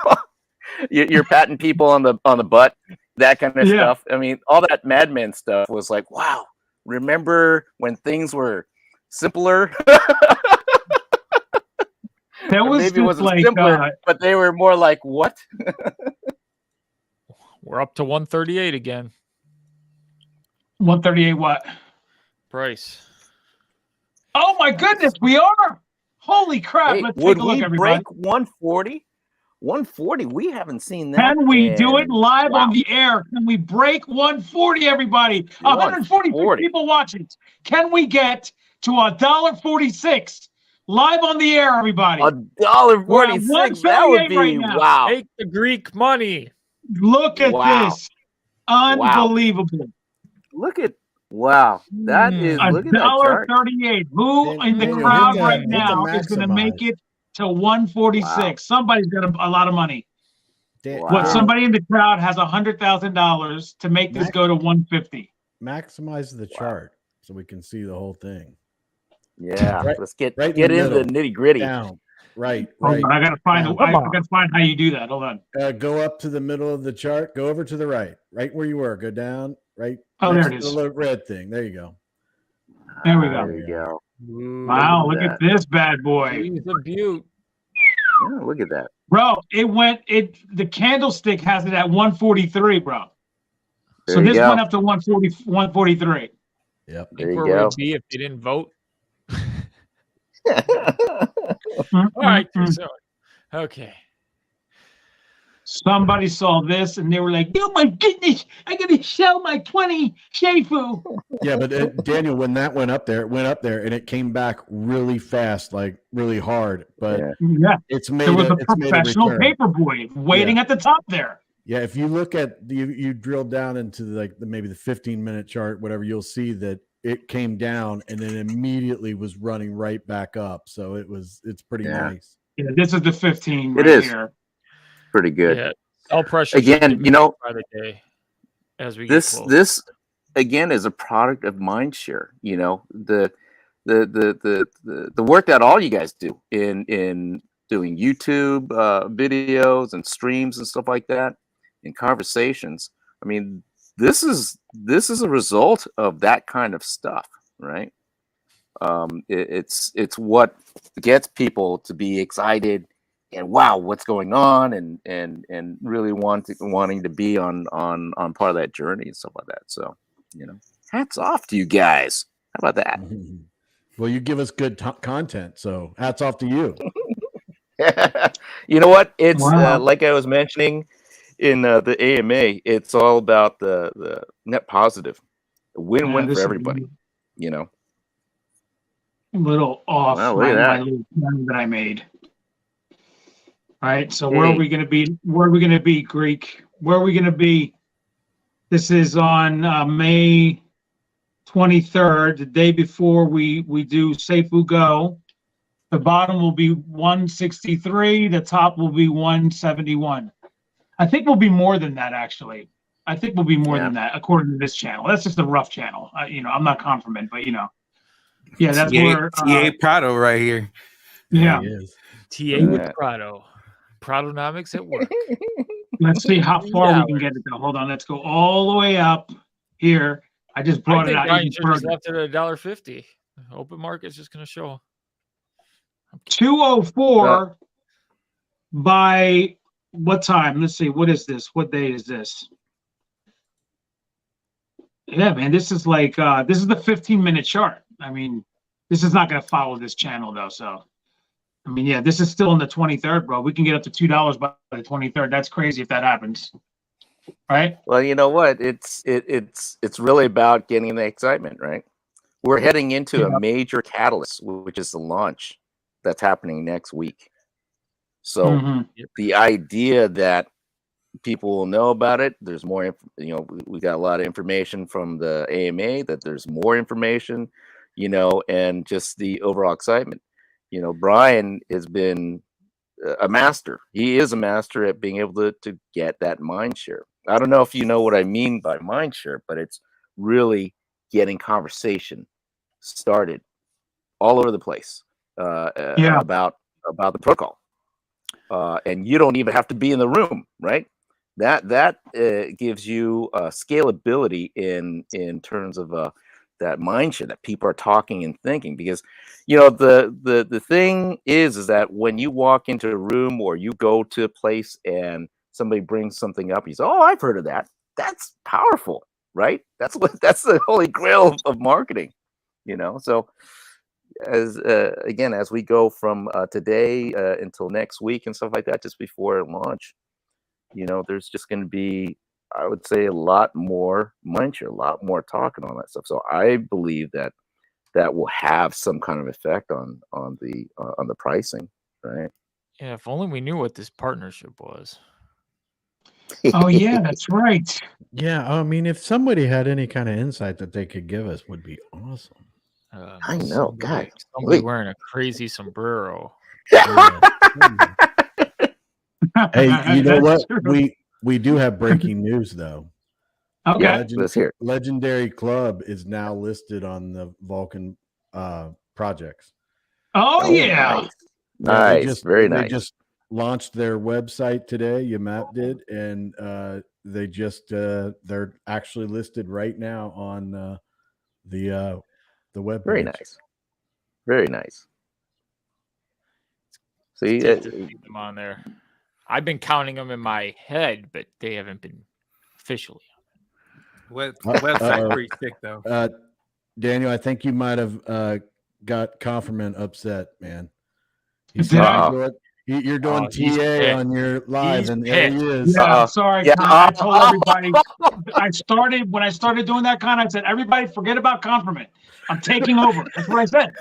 you're patting people on the butt, that kind of stuff. I mean, all that Mad Men stuff was like, wow. Remember when things were simpler?
That was
maybe it wasn't
like
simpler, but they were more like what?
We're up to 138 again.
138 what?
Price.
Oh my goodness, we are. Holy crap.
Hey,
Let's take a look,
we
everybody.
break 140? 140, we haven't seen that.
Can we do it live on the air? Can we break 140, everybody? 146 people watching. Can we get to $1.46 live on the air, everybody?
$1.46. That would be
right now.
wow.
Take the Greek money.
Look at this. Unbelievable.
Look at that is look at that chart.
$1.38. Who in the crowd right now is going to make it to 146? Wow. Somebody's got a lot of money. What somebody in the crowd has $100,000 to make this go to 150.
Maximize the chart so we can see the whole thing.
Yeah, let's get into the nitty gritty.
Down. Right.
I gotta find how you do that. Hold on.
Go up to the middle of the chart. Go over to the right where you were. Go down. Right.
Oh, there it is.
The little red thing. There you go.
There we go.
There you go.
Wow, look at this bad boy.
He's a beaut.
Yeah, look at that.
Bro, the candlestick has it at 143, bro.
There
so this
go.
went up to 143.
Yep.
There you go. Would be if they didn't vote. All right. So, okay.
Somebody saw this and they were like, "Oh my goodness, I gotta sell my 20 safuu."
Yeah, but Daniel, when that went up there, it went up there and it came back really fast, like really hard. But it's made
there was a professional paperboy waiting at the top there.
Yeah, if you look at you drill down into maybe the 15-minute chart, whatever, you'll see that it came down and then immediately was running right back up. So it's pretty nice.
Yeah, this is the 15
right here. Pretty good.
Yeah. All pressure
again,
by the day as we
this again is a product of mindshare. You know, the work that all you guys do in doing YouTube videos and streams and stuff like that, and conversations. I mean, this is a result of that kind of stuff, right? It's what gets people to be excited and wow, what's going on, and really wanting to be on part of that journey and stuff like that. So, you know, hats off to you guys. How about that?
Well, you give us good content, so hats off to you.
You know what? It's like I was mentioning in the AMA. It's all about the net positive, a win-win for everybody. You know,
a little off my little plan that I made. All right, so where are we going to be? Where are we going to be, Greek? Where are we going to be? This is on May 23rd, the day before we do Safuugo. The bottom will be 163. The top will be 171. I think we'll be more than that, actually. I think we'll be more than that, according to this channel. That's just a rough channel. You know, I'm not confident, but, you know. Yeah, that's where...
TA Prado right here.
Yeah.
TA with Prado. Pradonomics at work.
Let's see how far we can get it, though. Hold on. Let's go all the way up here. I just brought it out.
Bryan should just left it at $1.50. Open market's just going to show
204 by what time? Let's see. What is this? What day is this? Yeah, man. This is like this is the 15-minute chart. I mean, this is not going to follow this channel though. So, I mean, yeah, this is still on the 23rd, bro. We can get up to $2 by the 23rd. That's crazy if that happens. Right?
Well, you know what? It's really about getting the excitement, right? We're heading into a major catalyst, which is the launch that's happening next week. So the idea that people will know about it, there's more, you know, we got a lot of information from the AMA that there's more information, you know, and just the overall excitement. You know, Bryan has been a master. He is a master at being able to get that mind share. I don't know if you know what I mean by mind share, but it's really getting conversation started all over the place about the protocol, and you don't even have to be in the room, right? That gives you scalability in terms of that mind share that people are talking and thinking. Because the thing is that when you walk into a room or you go to a place and somebody brings something up, you say, "Oh, I've heard of that." That's powerful, right? That's the holy grail of marketing, So as we go from today until next week and stuff like that, just before launch, there's just going to be, I would say, a lot more mindshare, a lot more talk and all that stuff. So I believe that will have some kind of effect on the pricing, right?
Yeah, if only we knew what this partnership was.
Oh yeah, that's right.
Yeah, I mean, if somebody had any kind of insight that they could give us, would be awesome.
I know, guys.
Somebody wearing a crazy sombrero.
Yeah. Hey, you know what?
True.
We do have breaking news though.
Okay.
Let's hear it.
Legendary Club is now listed on the Vulcan projects.
Oh yeah.
Nice. Very nice.
They just launched their website today. Yamap did, and they just they're actually listed right now on the web.
Very nice. Very nice. See,
them on there. I've been counting them in my head, but they haven't been officially.
Website's pretty sick though.
Daniel, I think you might have got Confirmant upset, man.
Did I?
You're doing TA on your live, and there he is.
Yeah, sorry. Yeah. I told everybody. When I started doing that I said, everybody forget about Confirmant. I'm taking over. That's what I said.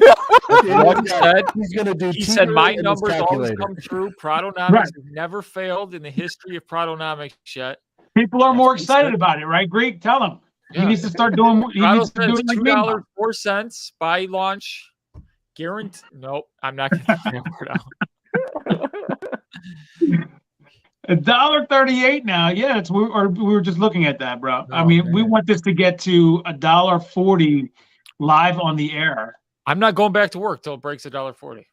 He said my numbers always come true. Protonomics has never failed in the history of Protonomics yet.
People are more excited about it, right? Greek, tell him. Yeah. He needs to start doing more. He needs to do it like
$2.04 by launch. Guarantee. Nope, I'm not going to get that word out.
$1.38 now. Yeah, we were just looking at that, bro. I mean, we want this to get to $1.40 live on the air.
I'm not going back to work till it breaks $1.40.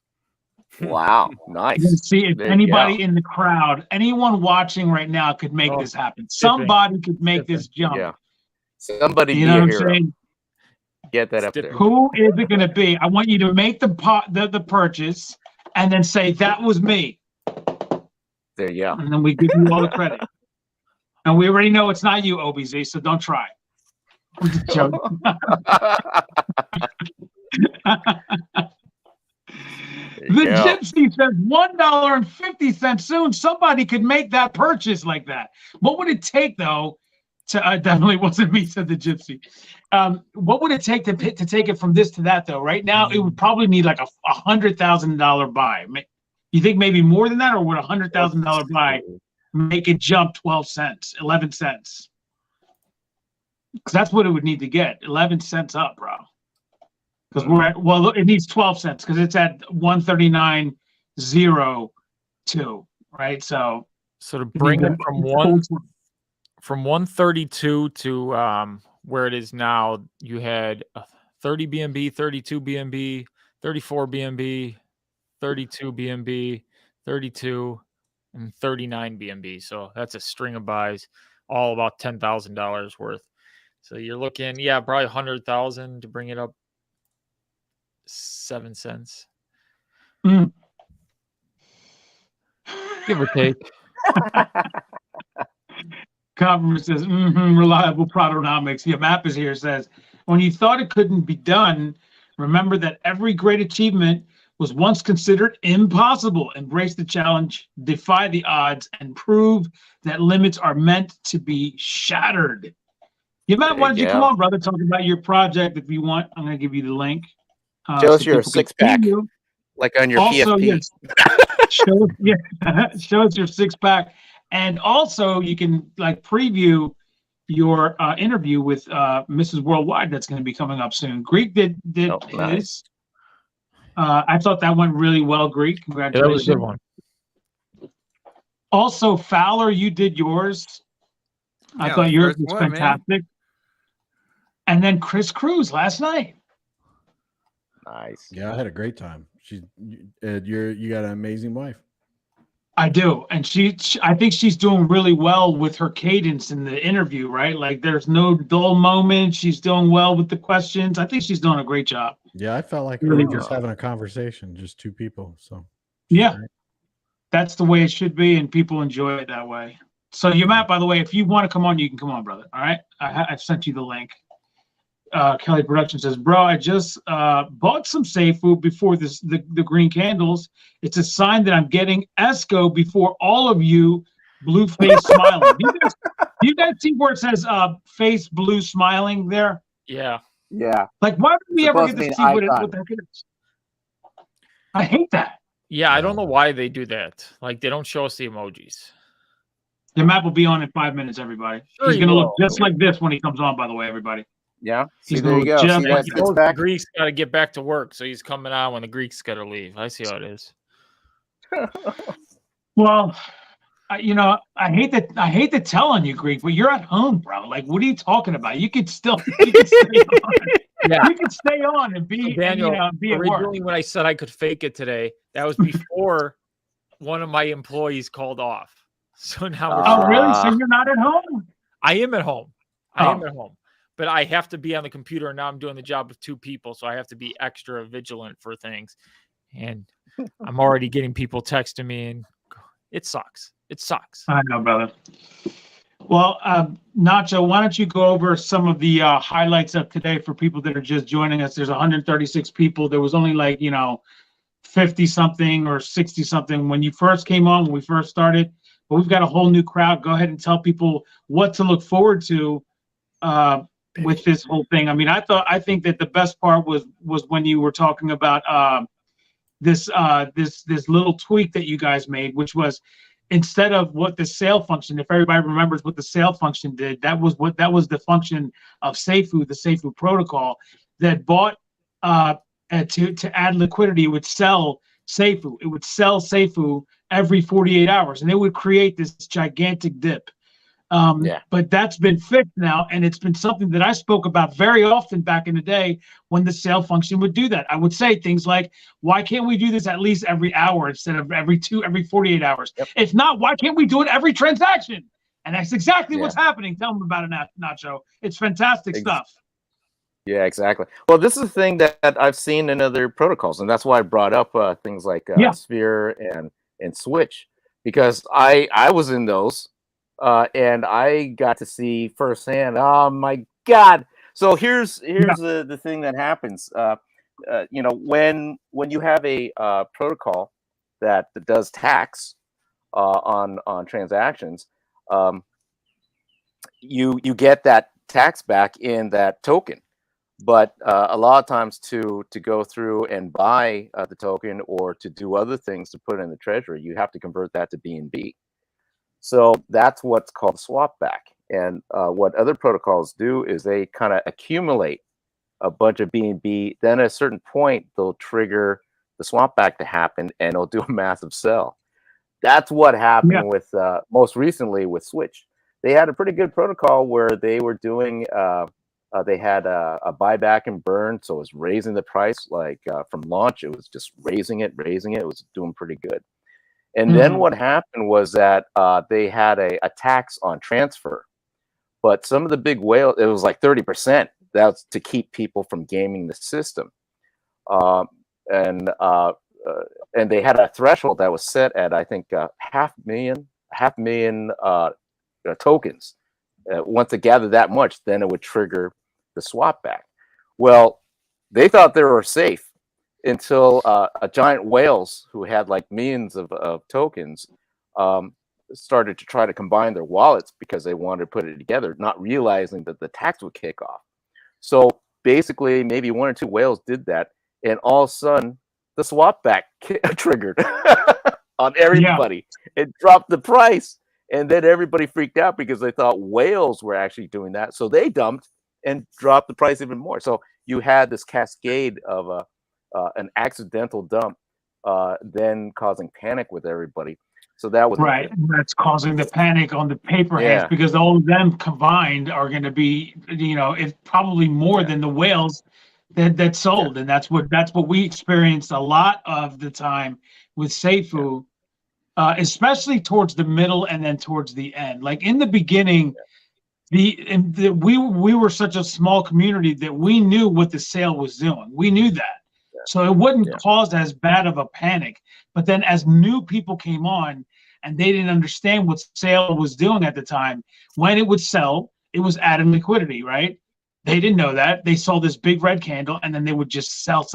Wow, nice.
See if anybody in the crowd, anyone watching right now, could make this happen. Somebody could make this jump.
Yeah, somebody.
You know what I'm saying?
Get that up there.
Who is it going to be? I want you to make the purchase and then say that was me.
There you go.
And then we give you all the credit. And we already know it's not you, OBZ, so don't try. I'm just joking. The Gypsy says $1.50 soon. Somebody could make that purchase like that. What would it take, though? Definitely wasn't me, said the Gypsy. What would it take to take it from this to that, though? Right now, it would probably need like a $100,000 buy. You think maybe more than that, or would a $100,000 buy make it jump 12 cents, 11 cents? Because that's what it would need to get, 11 cents up, bro. Because it needs 12 cents because it's at 139.02, right? So
to bring it from 132 to where it is now, you had 30 BNB, 32 BNB, 34 BNB, 32 BNB, 32, and 39 BNB. So that's a string of buys, all about $10,000 worth. So you're looking, probably 100,000 to bring it up 7 cents. Give or take.
Conference says, reliable Protonomics. Yeah, Map is here, says, when you thought it couldn't be done, remember that every great achievement was once considered impossible. Embrace the challenge, defy the odds, and prove that limits are meant to be shattered. Yeah, Matt, why don't you come on, brother, talk about your project if you want. I'm going to give you the link.
Show us your six-pack, like on your PFP.
Yes. Show us your six-pack. And also, you can preview your interview with Mrs. Worldwide that's going to be coming up soon. Greek did his. Nice. I thought that went really well, Greek. Congratulations.
That was a good one.
Also, Fowler, you did yours. I
Yeah,
thought
the
yours
first
was
one, man.
fantastic. And then Chris Cruz last night.
Nice.
Yeah, I had a great time. You got an amazing wife.
I do, and I think she's doing really well with her cadence in the interview, right? Like, there's no dull moment. She's doing well with the questions. I think she's doing a great job.
Yeah, I felt like we
Really
were
good.
just having a conversation, just two people. So
Yeah,
great.
that's the way it should be, and people enjoy it that way. So, Matt, by the way, if you want to come on, you can come on, brother. All right, I've sent you the link. Kelly Production says, bro, I just bought some safuu before the green candles. It's a sign that I'm getting Esco before all of you, blue face smiling. Do you guys see where it says face blue smiling there?
Yeah.
Yeah.
Like, why did we ever
Supposed
get
to
to
be
see
an
what
icon.
the heck it is? I hate that.
Yeah, I don't know why they do that. Like, they don't show us the emojis.
The map will be on in 5 minutes, everybody.
Sure
He's
he
going to look
will.
just like this when he comes on, by the way, everybody.
Yeah. See,
He's
there you
gonna
go.
just
See,
like
that
that.
fits
The
back.
Greeks got to get back to work, so he's coming on when the Greeks got to leave. I see how it is.
Well, I hate to tell on you, Greek, but you're at home, bro. Like, what are you talking about? You could stay on.
Yeah.
You could stay on and be,
Daniel,
be at work.
originally when I said I could fake it today, that was before one of my employees called off. So now we're
Oh, really? So you're not at home?
I am at home. I am
Oh.
at home. But I have to be on the computer, and now I'm doing the job with two people, so I have to be extra vigilant for things. And I'm already getting people texting me, and it sucks. It sucks.
I know, brother. Well, Nacho, why don't you go over some of the highlights of today for people that are just joining us? There's 136 people. There was only 50 something or 60 something when you first came on, when we first started. But we've got a whole new crowd. Go ahead and tell people what to look forward to with this whole thing. I mean, I think that the best part was when you were talking about this little tweak that you guys made, which was, instead of what the sale function, if everybody remembers what the sale function did, that was the function of safuu, the safuu protocol that bought to add liquidity. It would sell safuu. It would sell safuu every 48 hours, and it would create this gigantic dip. But that's been fixed now, and it's been something that I spoke about very often back in the day when the sale function would do that. I would say things like, why can't we do this at least every hour instead of every 48 hours?
Yep.
If not, why can't we do it every transaction? And that's exactly what's happening. Tell them about it, Nacho. It's fantastic stuff.
Yeah, exactly. Well, this is a thing that I've seen in other protocols, and that's why I brought up things like Sphere and Switch, because I was in those. And I got to see firsthand. Oh my God! So here's the thing that happens. When you have a protocol that does tax on transactions, you get that tax back in that token. But a lot of times to go through and buy the token or to do other things to put in the treasury, you have to convert that to BNB. So that's what's called swap back. And what other protocols do is they kind of accumulate a bunch of BNB. Then at a certain point, they'll trigger the swap back to happen, and it'll do a massive sell. That's what happened with most recently with Switch. They had a pretty good protocol where they were doing, they had a buyback and burn. So it was raising the price from launch. It was just raising it. It was doing pretty good. And then what happened was that they had a tax on transfer, but some of the big whales, it was like 30%. That's to keep people from gaming the system, and they had a threshold that was set at, I think, 500,000 tokens. Once they gathered that much, then it would trigger the swap back. Well, they thought they were safe until a giant whales who had like millions of tokens started to try to combine their wallets because they wanted to put it together, not realizing that the tax would kick off. So basically, maybe one or two whales did that, and all of a sudden, the swap back triggered on everybody. It dropped the price, and then everybody freaked out because they thought whales were actually doing that. So they dumped and dropped the price even more. So you had this cascade of an accidental dump, then causing panic with everybody. So that was
right. That's causing the panic on the paper hands, because all of them combined are going to be, you know, if probably more than the whales that sold, and that's what we experienced a lot of the time with Safuu, especially towards the middle and then towards the end. Like in the beginning, we were such a small community that we knew what the sale was doing. We knew that. So it wouldn't cause as bad of a panic. But then as new people came on and they didn't understand what sale was doing at the time, when it would sell, it was adding liquidity, right? They didn't know that. They saw this big red candle and then they would just sell,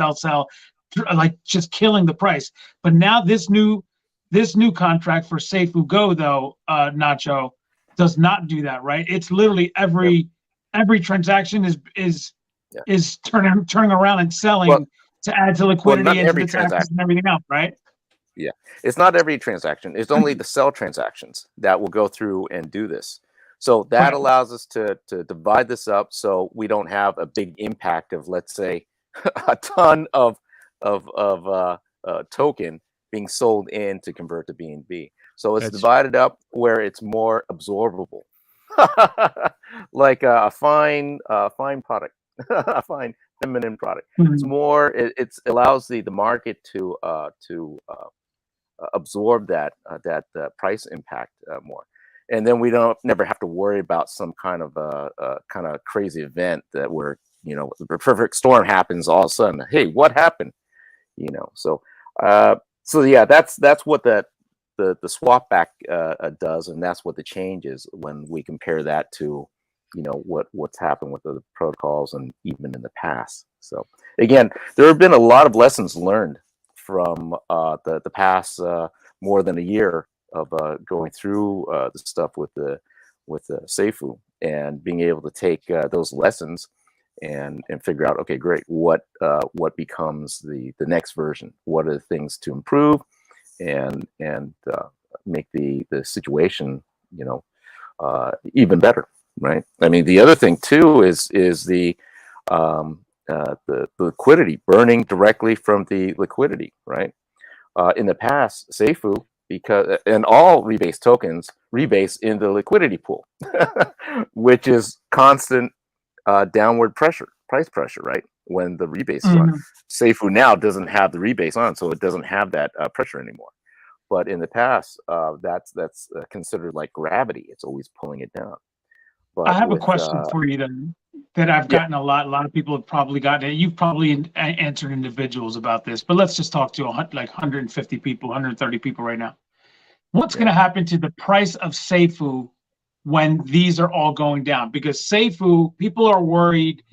like just killing the price. But now this new contract for Safuugo, though, Nacho, does not do that, right? It's literally every transaction is turning around and selling to add to liquidity and to the taxes and everything else, right?
Yeah, it's not every transaction. It's only the sell transactions that will go through and do this. So that allows us to divide this up so we don't have a big impact of, let's say, a ton of token being sold in to convert to BNB. So it's divided up where it's more absorbable, like a fine product, a fine feminine product. It's more. It allows the market to absorb that price impact more, and then we never have to worry about some kind of crazy event that where, you know, the perfect storm happens all of a sudden. Hey, what happened? You know, so yeah, that's what the swap back does, and that's what the change is when we compare that to, you know, what's happened with the protocols and even in the past. So again, there have been a lot of lessons learned from the past more than a year of going through the stuff with the Safuu, and being able to take those lessons and figure out, okay, great, what becomes the next version? What are the things to improve and make the situation, you know, even better, right? I mean, the other thing too is the liquidity, burning directly from the liquidity, right? In the past, Safuu, and all rebase tokens rebase in the liquidity pool, which is constant downward price pressure, right? When the rebase is on. Safuu now doesn't have the rebase on, so it doesn't have that pressure anymore. But in the past, that's considered like gravity. It's always pulling it down. But
I have a question for you then, that I've gotten a lot of people have probably gotten it. You've probably answered individuals about this, but let's just talk to like 150 people, 130 people right now. What's going to happen to the price of Safuu when these are all going down? Because Safuu, people are worried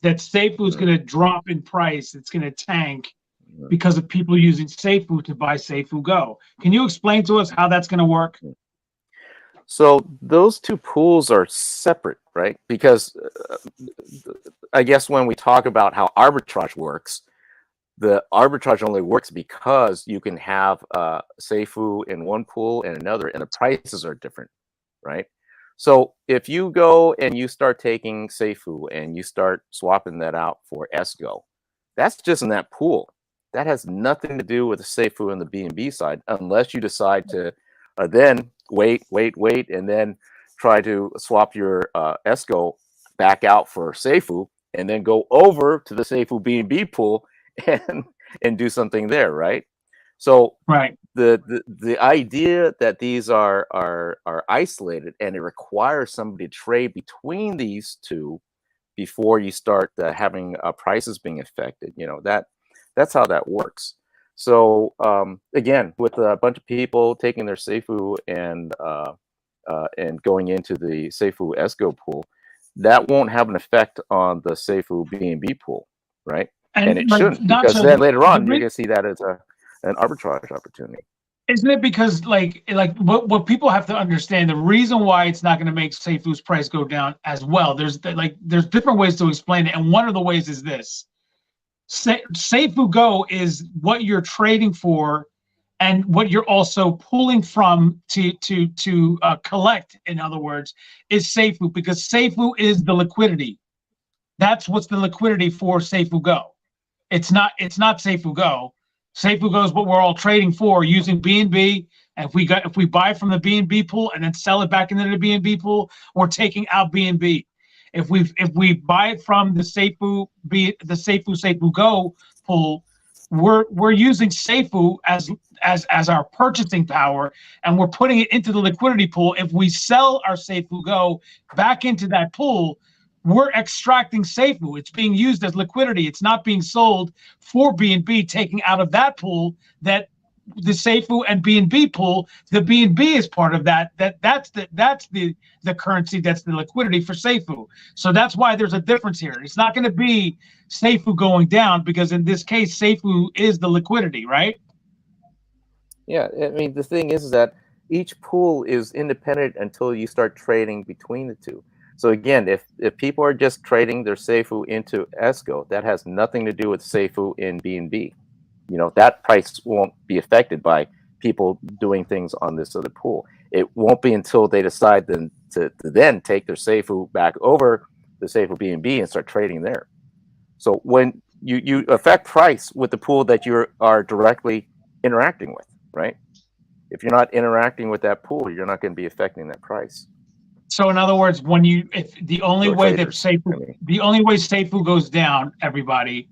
that Safuu is going to drop in price. It's going to tank because of people using Safuu to buy Safuugo. Can you explain to us how that's going to work?
So those two pools are separate, right? Because I guess when we talk about how arbitrage works, the arbitrage only works because you can have Safuu in one pool and another, and the prices are different, right? So if you go and you start taking Safuu and you start swapping that out for Esgo, that's just in that pool. That has nothing to do with the Safuu and the BNB side, unless you decide to then wait, and then try to swap your Esgo back out for Safuu, and then go over to the Safuu BNB pool and do something there, right? So the idea that these are isolated and it requires somebody to trade between these two before you start having prices being affected, you know, that's how that works. So again, with a bunch of people taking their Safuu and going into the Safuu Esgo pool, that won't have an effect on the Safuu BNB pool, right? And it shouldn't, because then later on you're going to see that as an arbitrage opportunity.
Isn't it because like what people have to understand, the reason why it's not going to make Safuu's price go down as well, there's different ways to explain it, and one of the ways is this: Safuugo is what you're trading for and what you're also pulling from to collect, in other words, is Safuu, because Safuu is the liquidity. That's what's the liquidity for Safuugo. It's not Safuugo. Safuu is what we're all trading for using BNB. And if we buy from the BNB pool and then sell it back into the BNB pool, we're taking out BNB. If we buy it from the Safuu Go pool, we're using Safuu as our purchasing power, and we're putting it into the liquidity pool. If we sell our Safuu Go back into that pool, we're extracting Safuu. It's being used as liquidity. It's not being sold for BNB, taking out of that pool that the Safuu and BNB pool. The BNB is part of that. That's the currency. That's the liquidity for Safuu. So that's why there's a difference here. It's not going to be Safuu going down, because in this case, Safuu is the liquidity, right?
Yeah, I mean, the thing is that each pool is independent until you start trading between the two. So again, if people are just trading their Safuu into ESCO, that has nothing to do with Safuu in BNB. You know, that price won't be affected by people doing things on this other pool. It won't be until they decide then to then take their Safuu back over the Safuu BNB and start trading there. So when you affect price with the pool that you are directly interacting with, right? If you're not interacting with that pool, you're not going to be affecting that price.
So in other words, if the only way that Safuu goes down, everybody,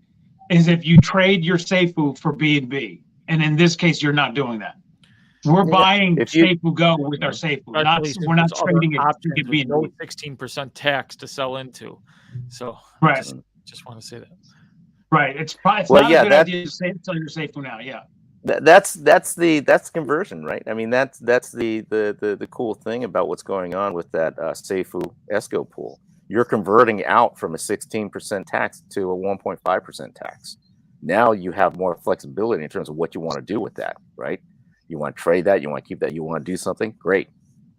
is if you trade your Safuu for BNB, and in this case, you're not doing that. We're buying Safuu Go with our Safuu. We're not trading it to get BNB.
No 16% tax to sell into. So
right.
Just want to say that.
Right. It's not a good idea to sell your Safuu now. Yeah.
That's conversion, right? I mean, that's the cool thing about what's going on with that Safuu ESCO pool. You're converting out from a 16% tax to a 1.5% tax. Now you have more flexibility in terms of what you want to do with that, right? You want to trade that, you want to keep that, you want to do something, great,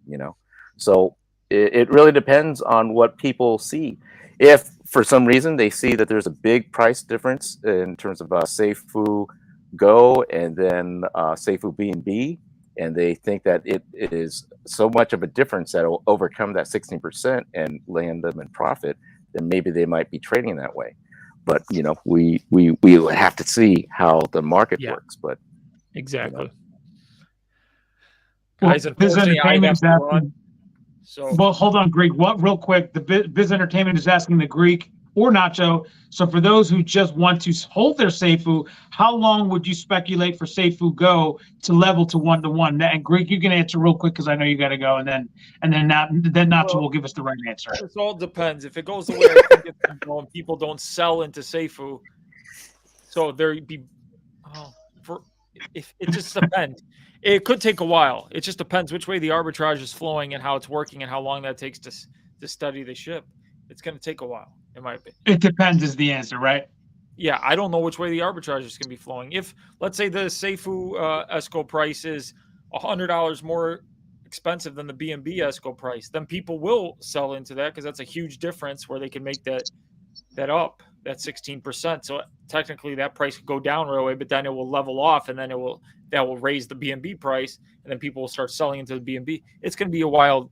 you know. So it really depends on what people see. If for some reason they see that there's a big price difference in terms of Safuu Go and then Safuu BNB, and they think that it is so much of a difference that will overcome that 16% and land them in profit, then maybe they might be trading that way. But you know, we have to see how the market works. But
exactly.
You know.
Guys, unfortunately, I have to run. So,
well, hold on, Greek. What, real quick? The Biz Entertainment is asking the Greek or Nacho. So for those who just want to hold their Safuu, how long would you speculate for Safuu Go to level to 1-to-1? And Greek, you can answer real quick because I know you got to go, and then Nacho will give us the right answer.
It all depends. If it goes the way I think it's going to go and people don't sell into Safuu, so there'd be if it just depends. It could take a while. It just depends which way the arbitrage is flowing and how it's working and how long that takes to study the ship. It's going to take a while, in my opinion.
It depends is the answer, right?
Yeah, I don't know which way the arbitrage is going to be flowing. If, let's say, the Safuu ESCO price is $100 more expensive than the BNB ESCO price, then people will sell into that because that's a huge difference where they can make that up, that 16%. So technically that price could go down right away, but then it will level off, and then that will raise the BNB price, and then people will start selling into the BNB. It's going to be a wild,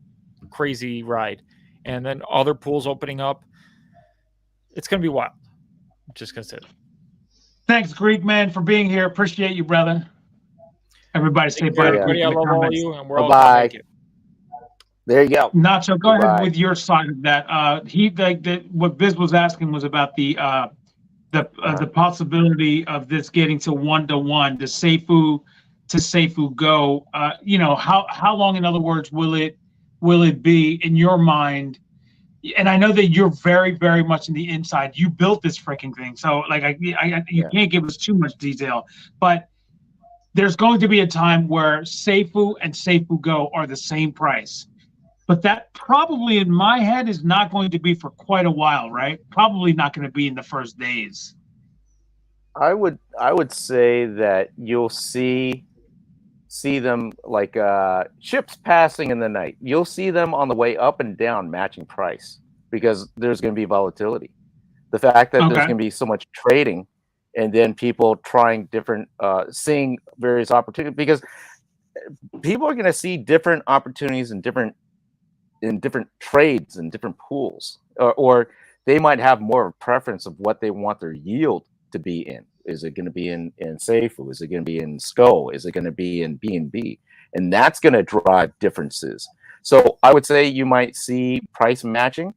crazy ride. And then other pools opening up. It's going to be wild. I'm just going to say that.
Thanks, Greek man, for being here. Appreciate you, brother. Everybody say bye.
Everybody, I love all of you, and we're all
going to
make it.
There you go.
Nacho, go ahead with your side of that. What Biz was asking was about the possibility of this getting to 1-to-1, the Safuu to Safuu Go. You know, how long, in other words, will it be in your mind? And I know that you're very, very much in the inside. You built this freaking thing, so like you can't give us too much detail. But there's going to be a time where Safuu and Safuu Go are the same price. But that probably, in my head, is not going to be for quite a while, right? Probably not going to be in the first days.
I would say that you'll see them like ships passing in the night. You'll see them on the way up and down matching price because there's going to be volatility. The fact that there's going to be so much trading and then people trying different, seeing various opportunities, because people are going to see different opportunities in different trades and different pools, or they might have more of a preference of what they want their yield to be in. Is it going to be in safuu? Is it going to be in SCO? Is it going to be in BNB? And that's going to drive differences. So I would say you might see price matching,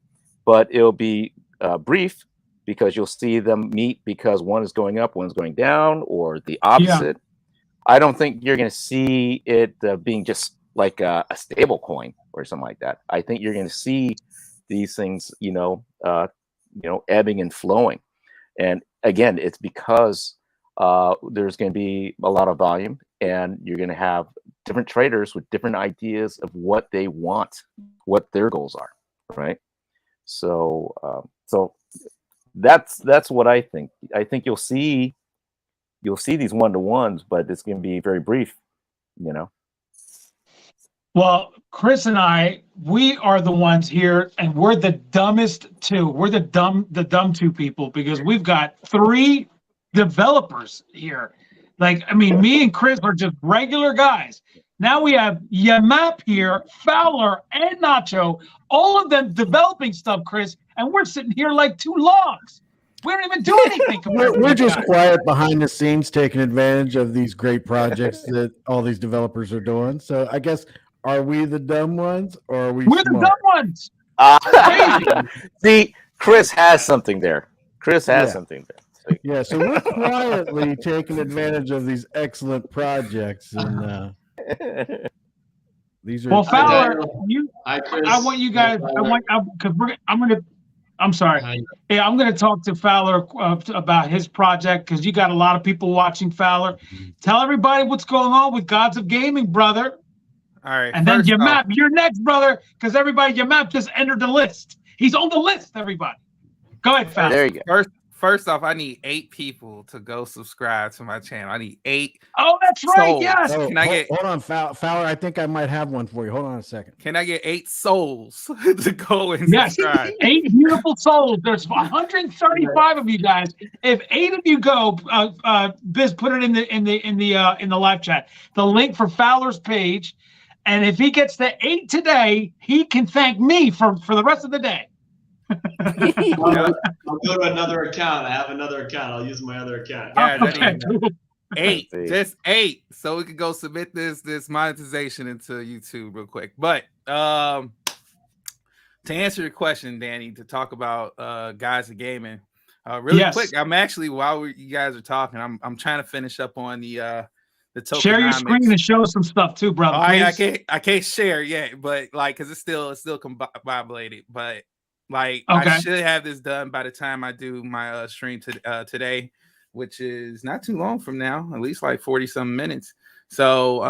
but it'll be brief because you'll see them meet because one is going up, one's going down, or the opposite. I don't think you're going to see it being just like a stable coin or something like that. I think you're going to see these things, ebbing and flowing. And again, it's because there's going to be a lot of volume, and you're going to have different traders with different ideas of what they want, what their goals are, right? So, that's what I think. I think you'll see these one-to-ones, but it's going to be very brief,
Well, Chris and we are the ones here, and we're the dumbest two. We're the dumb two people because we've got 3 developers here. Like, I mean, me and Chris are just regular guys. Now we have Yamap here, Fowler, and Nacho, all of them developing stuff, Chris, and we're sitting here like 2 logs. We don't even do anything.
We're just quiet behind the scenes, taking advantage of these great projects that all these developers are doing. So I guess, are we the dumb ones, or are we
We're
smart?
the dumb ones.
See, Chris has something there. Something there. So,
Yeah, so we're quietly taking advantage of these excellent projects, and these are.
Well, Fowler,
Chris.
I want you guys. I'm sorry. Yeah, I'm going to talk to Fowler about his project because you got a lot of people watching Fowler. Tell everybody what's going on with Gods of Gaming, brother.
All right.
And then Yamap, you're next, brother, because Yamap just entered the list. He's on the list, everybody. Go ahead, Fowler.
there you go.
First off, I need 8 people to go subscribe to my channel. I need 8.
Oh, that's right.
souls.
Yes.
Oh,
Can I get?
Hold on, Fowler. I think I might have one for you. Hold on a second.
Can I get 8 souls to go and
Yes.
subscribe?
8 beautiful souls. There's 135 of you guys. If 8 of you go, Biz, put it in the live chat. The link for Fowler's page, and if he gets to 8 today, he can thank me for the rest of the day.
I'll go to another account. I have another account. I'll use my other account.
Yeah,
Okay.
8,
Let's see.
just 8, so we can go submit this monetization into YouTube real quick. But to answer your question, Danny, to talk about Guys of Gaming, really quick. I'm actually you guys are talking, I'm trying to finish up on the tokenomics.
Share your screen and show us some stuff too, brother.
I can't share yet, but like, cause it's still combobulated, but like,
okay.
I should have this done by the time I do my stream today, which is not too long from now, at least like 40-some minutes. So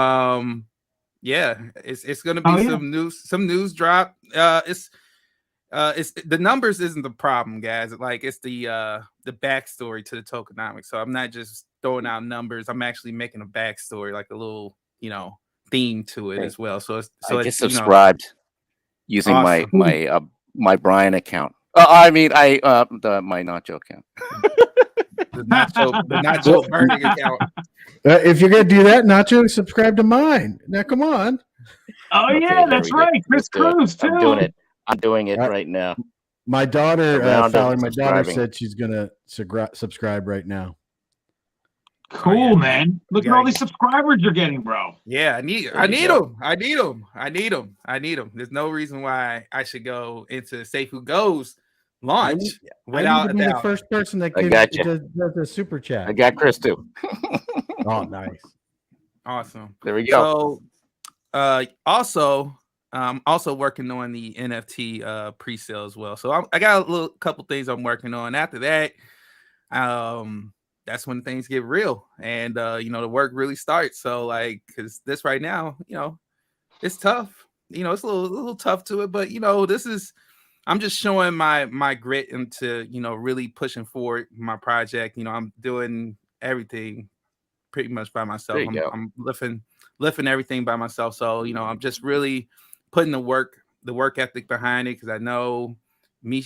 yeah, it's gonna be some news drop. It's the numbers isn't the problem, guys. Like, it's the backstory to the tokenomics. So I'm not just throwing out numbers. I'm actually making a backstory, like a little theme to it as well. So
I just subscribed using
awesome.
my Bryan account. My Nacho account.
the Nacho burning account.
If you're gonna do that, Nacho, subscribe to mine. Now, come on.
Oh
Okay,
yeah,
there
that's
we go.
right. Chris Cruz too.
I'm doing it right now.
My daughter, Fowler, my daughter
subscribing.
said she's gonna subscribe right now.
Cool, man. Look at all these subscribers you're getting, bro.
Yeah, I need them. There's no reason why I should go into Safuu Go's launch without
I need to be the first person that does the super chat.
I got Chris too.
Oh, nice.
Awesome.
There we go.
So also I'm also working on the NFT pre-sale as well. So I got a couple things I'm working on. After that, that's when things get real and the work really starts. So like, because this right now, it's tough. It's a little tough to it, but I'm just showing my grit into really pushing forward my project. I'm doing everything pretty much by myself. I'm lifting everything by myself. So I'm just really putting the work ethic behind it, because I know me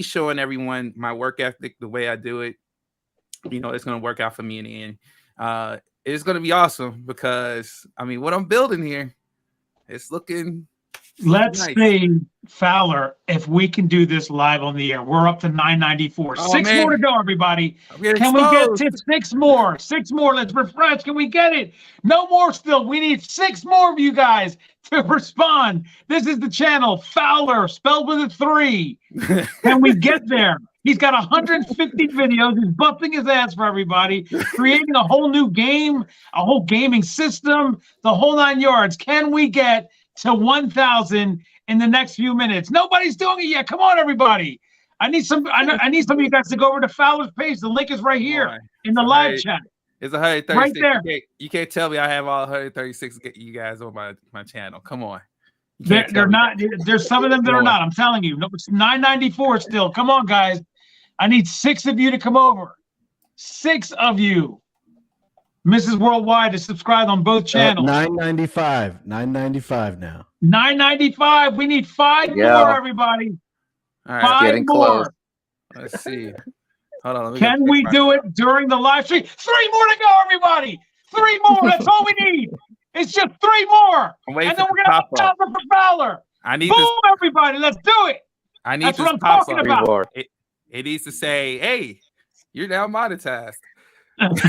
showing everyone my work ethic, the way I do it, it's going to work out for me in the end. It's going to be awesome, because what I'm building here, it's looking
Let's
Nice.
see, Fowler, if we can do this live on the air. We're up to 994.
Oh,
6
man.
more to go, everybody.
I'm getting
Can we get
exposed.
to 6 more? 6 more. Let's refresh. Can we get it? No more still. We need 6 more of you guys to respond. This is the channel, Fowler, spelled with a 3. Can we get there? He's got 150 videos. He's busting his ass for everybody, creating a whole new game, a whole gaming system, the whole 9 yards. Can we get to 1,000 in the next few minutes? Nobody's doing it yet. Come on, everybody. I need some of you guys to go over to Fowler's page. The link is right here in the live chat.
It's 136.
Right there.
You can't tell me I have all 136 you guys on my channel. Come on.
They're not. There's some of them that are not. I'm telling you. No, it's 994 still. Come on, guys. I need 6 of you to come over. 6 of you. Mrs. Worldwide to subscribe on both channels.
995. 995 now.
995. We need 5 more, everybody.
All right,
5
getting
more.
close.
let's see. Hold on.
Can we do it during the live stream? 3 more to go, everybody. 3 more. That's all we need. It's just 3 more. And then we're gonna have a cover for Fowler.
I need
Boom,
this.
everybody. Let's do it.
I need
That's
this
what I'm
pop
talking
up.
about.
It needs to say, "Hey, you're now monetized."
I think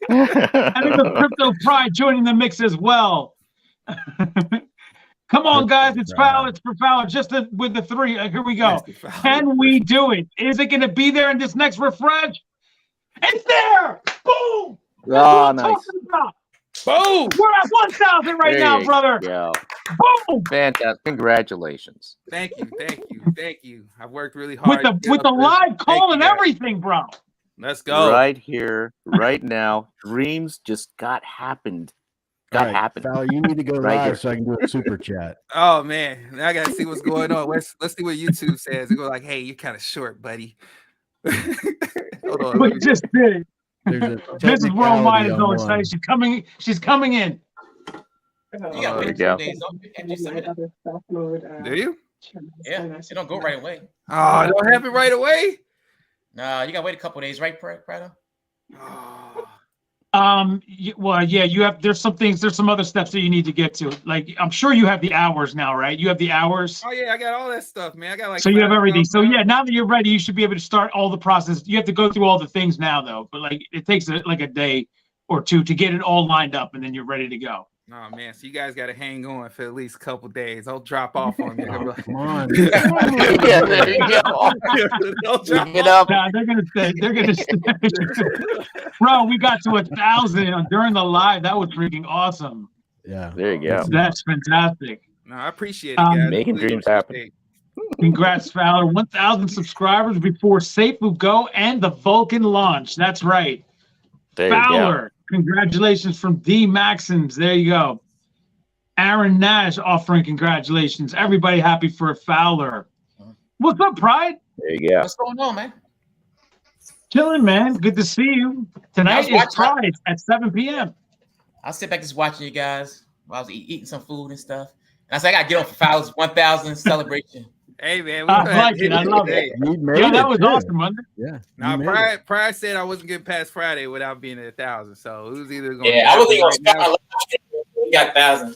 the Crypto Pride joining the mix as well. Come on, guys. It's Fowler. It's for Fowler. Just with the 3. Here we go. Can we do it? Is it going to be there in this next refresh? It's there. Boom. That's what I'm talking about.
Boom.
We're at 1,000 right now, brother.
Yeah.
Boom.
Fantastic. Congratulations.
Thank you. I've worked really hard.
With the live call and everything, bro.
Let's go.
Right here, right now. Dreams just happened. Happened.
Fowler, you need to go
Right
live
here.
so I can do a super chat.
Oh man, now I gotta see what's going on. Let's see what YouTube says. It goes like, "Hey, you're kind of short, buddy." Hold on.
We just did. This is Worldwide is so excited. She's coming in.
You got
There you go.
days, don't you? After you submit it.
Do you?
Yeah, it don't go right away.
Oh, it don't happen right away.
Nah, you gotta wait a couple days, right, Prado?
Oh.
Well, yeah, you have. There's some other steps that you need to get to. Like, I'm sure you have the hours now, right? You have the hours.
Oh yeah, I got all that stuff, man. I got like.
So you have everything. So yeah, now that you're ready, you should be able to start all the process. You have to go through all the things now, though. But like, it takes like a day or 2 to get it all lined up, and then you're ready to go.
Oh man, so you guys got to hang on for at least a couple days. Don't drop off on me.
Oh, come on.
Yeah, there you go.
Don't drop
Get up.
Nah, they're gonna stay. Bro, we got to 1,000 during the live. That was freaking awesome.
Yeah.
There you go.
That's fantastic.
No, I appreciate it, guys.
Making
Really
dreams happen.
appreciate
Congrats, Fowler. 1,000 subscribers before Safuugo and the Vulcan launch. That's right.
There you go.
Fowler, congratulations from D Maxons. There you go. Aaron Nash offering congratulations. Everybody happy for Fowler. What's up, Pride?
There you go.
What's going on, man?
Chilling, man. Good to see you. Tonight is Pride at 7 p.m.
I'll sit back just watching you guys while I was eating some food and stuff. And I said, I gotta get on for Fowler's 1,000 celebration.
Hey man,
I like it. I love it. Yeah, that was awesome, wasn't it?
Yeah.
Now, Pride said I wasn't getting past Friday without being at 1,000. So it was either going.
Yeah, I wasn't gonna stop my live. We got 1,000.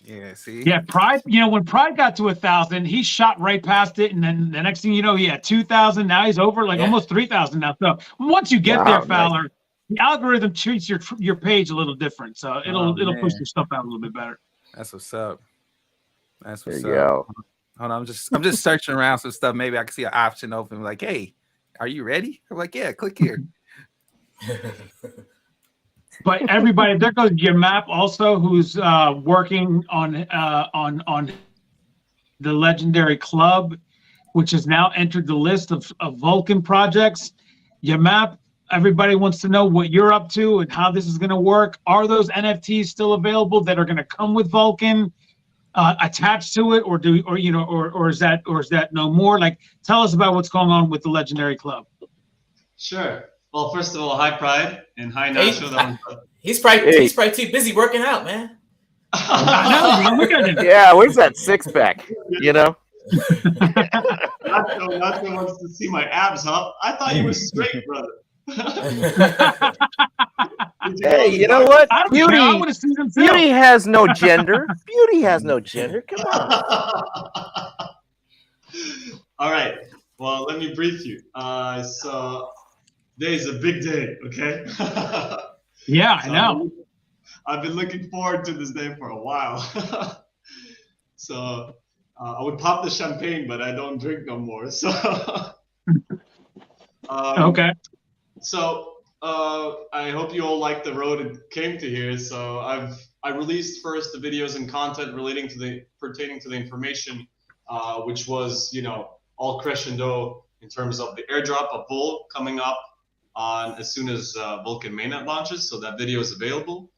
Yeah, see.
Yeah, Pride. You know, when Pride got to 1,000, he shot right past it, and then the next thing you know, he had 2,000. Now he's over almost 3,000 now. So once you get there, Fowler, the algorithm treats your page a little different. So it'll push your stuff out a little bit better.
That's what's up. That's
There
what's
you
up.
go.
Hold on, I'm just searching around some stuff. Maybe I can see an option open. Like, hey, are you ready? I'm like, yeah, click here.
But everybody, there goes Yamap also, who's working on the Legendary Club, which has now entered the list of Vulcan projects. Yamap, everybody wants to know what you're up to and how this is going to work. Are those NFTs still available that are going to come with Vulcan attached to it, or is that no more? Like, tell us about what's going on with the Legendary Club.
Sure. Well, first of all, hi Pride and hi Nacho.
He's probably too busy working out, man.
I know, look at him.
Yeah, where's that 6-pack? You know?
Nacho wants to see my abs, huh? I thought you were straight, brother.
Hey, you know what?
I don't care. I want to see them too.
Beauty has no gender. Beauty has no gender. Come on.
All right. Well, let me brief you. So today is a big day, okay?
Yeah, I know.
I've been looking forward to this day for a while. So I would pop the champagne, but I don't drink no more. So
Okay.
So I hope you all like the road it came to here. So I released first the videos and content pertaining to the information, which was, you know, all crescendo in terms of the airdrop of Bull coming up on as soon as Vulcan mainnet launches. So that video is available.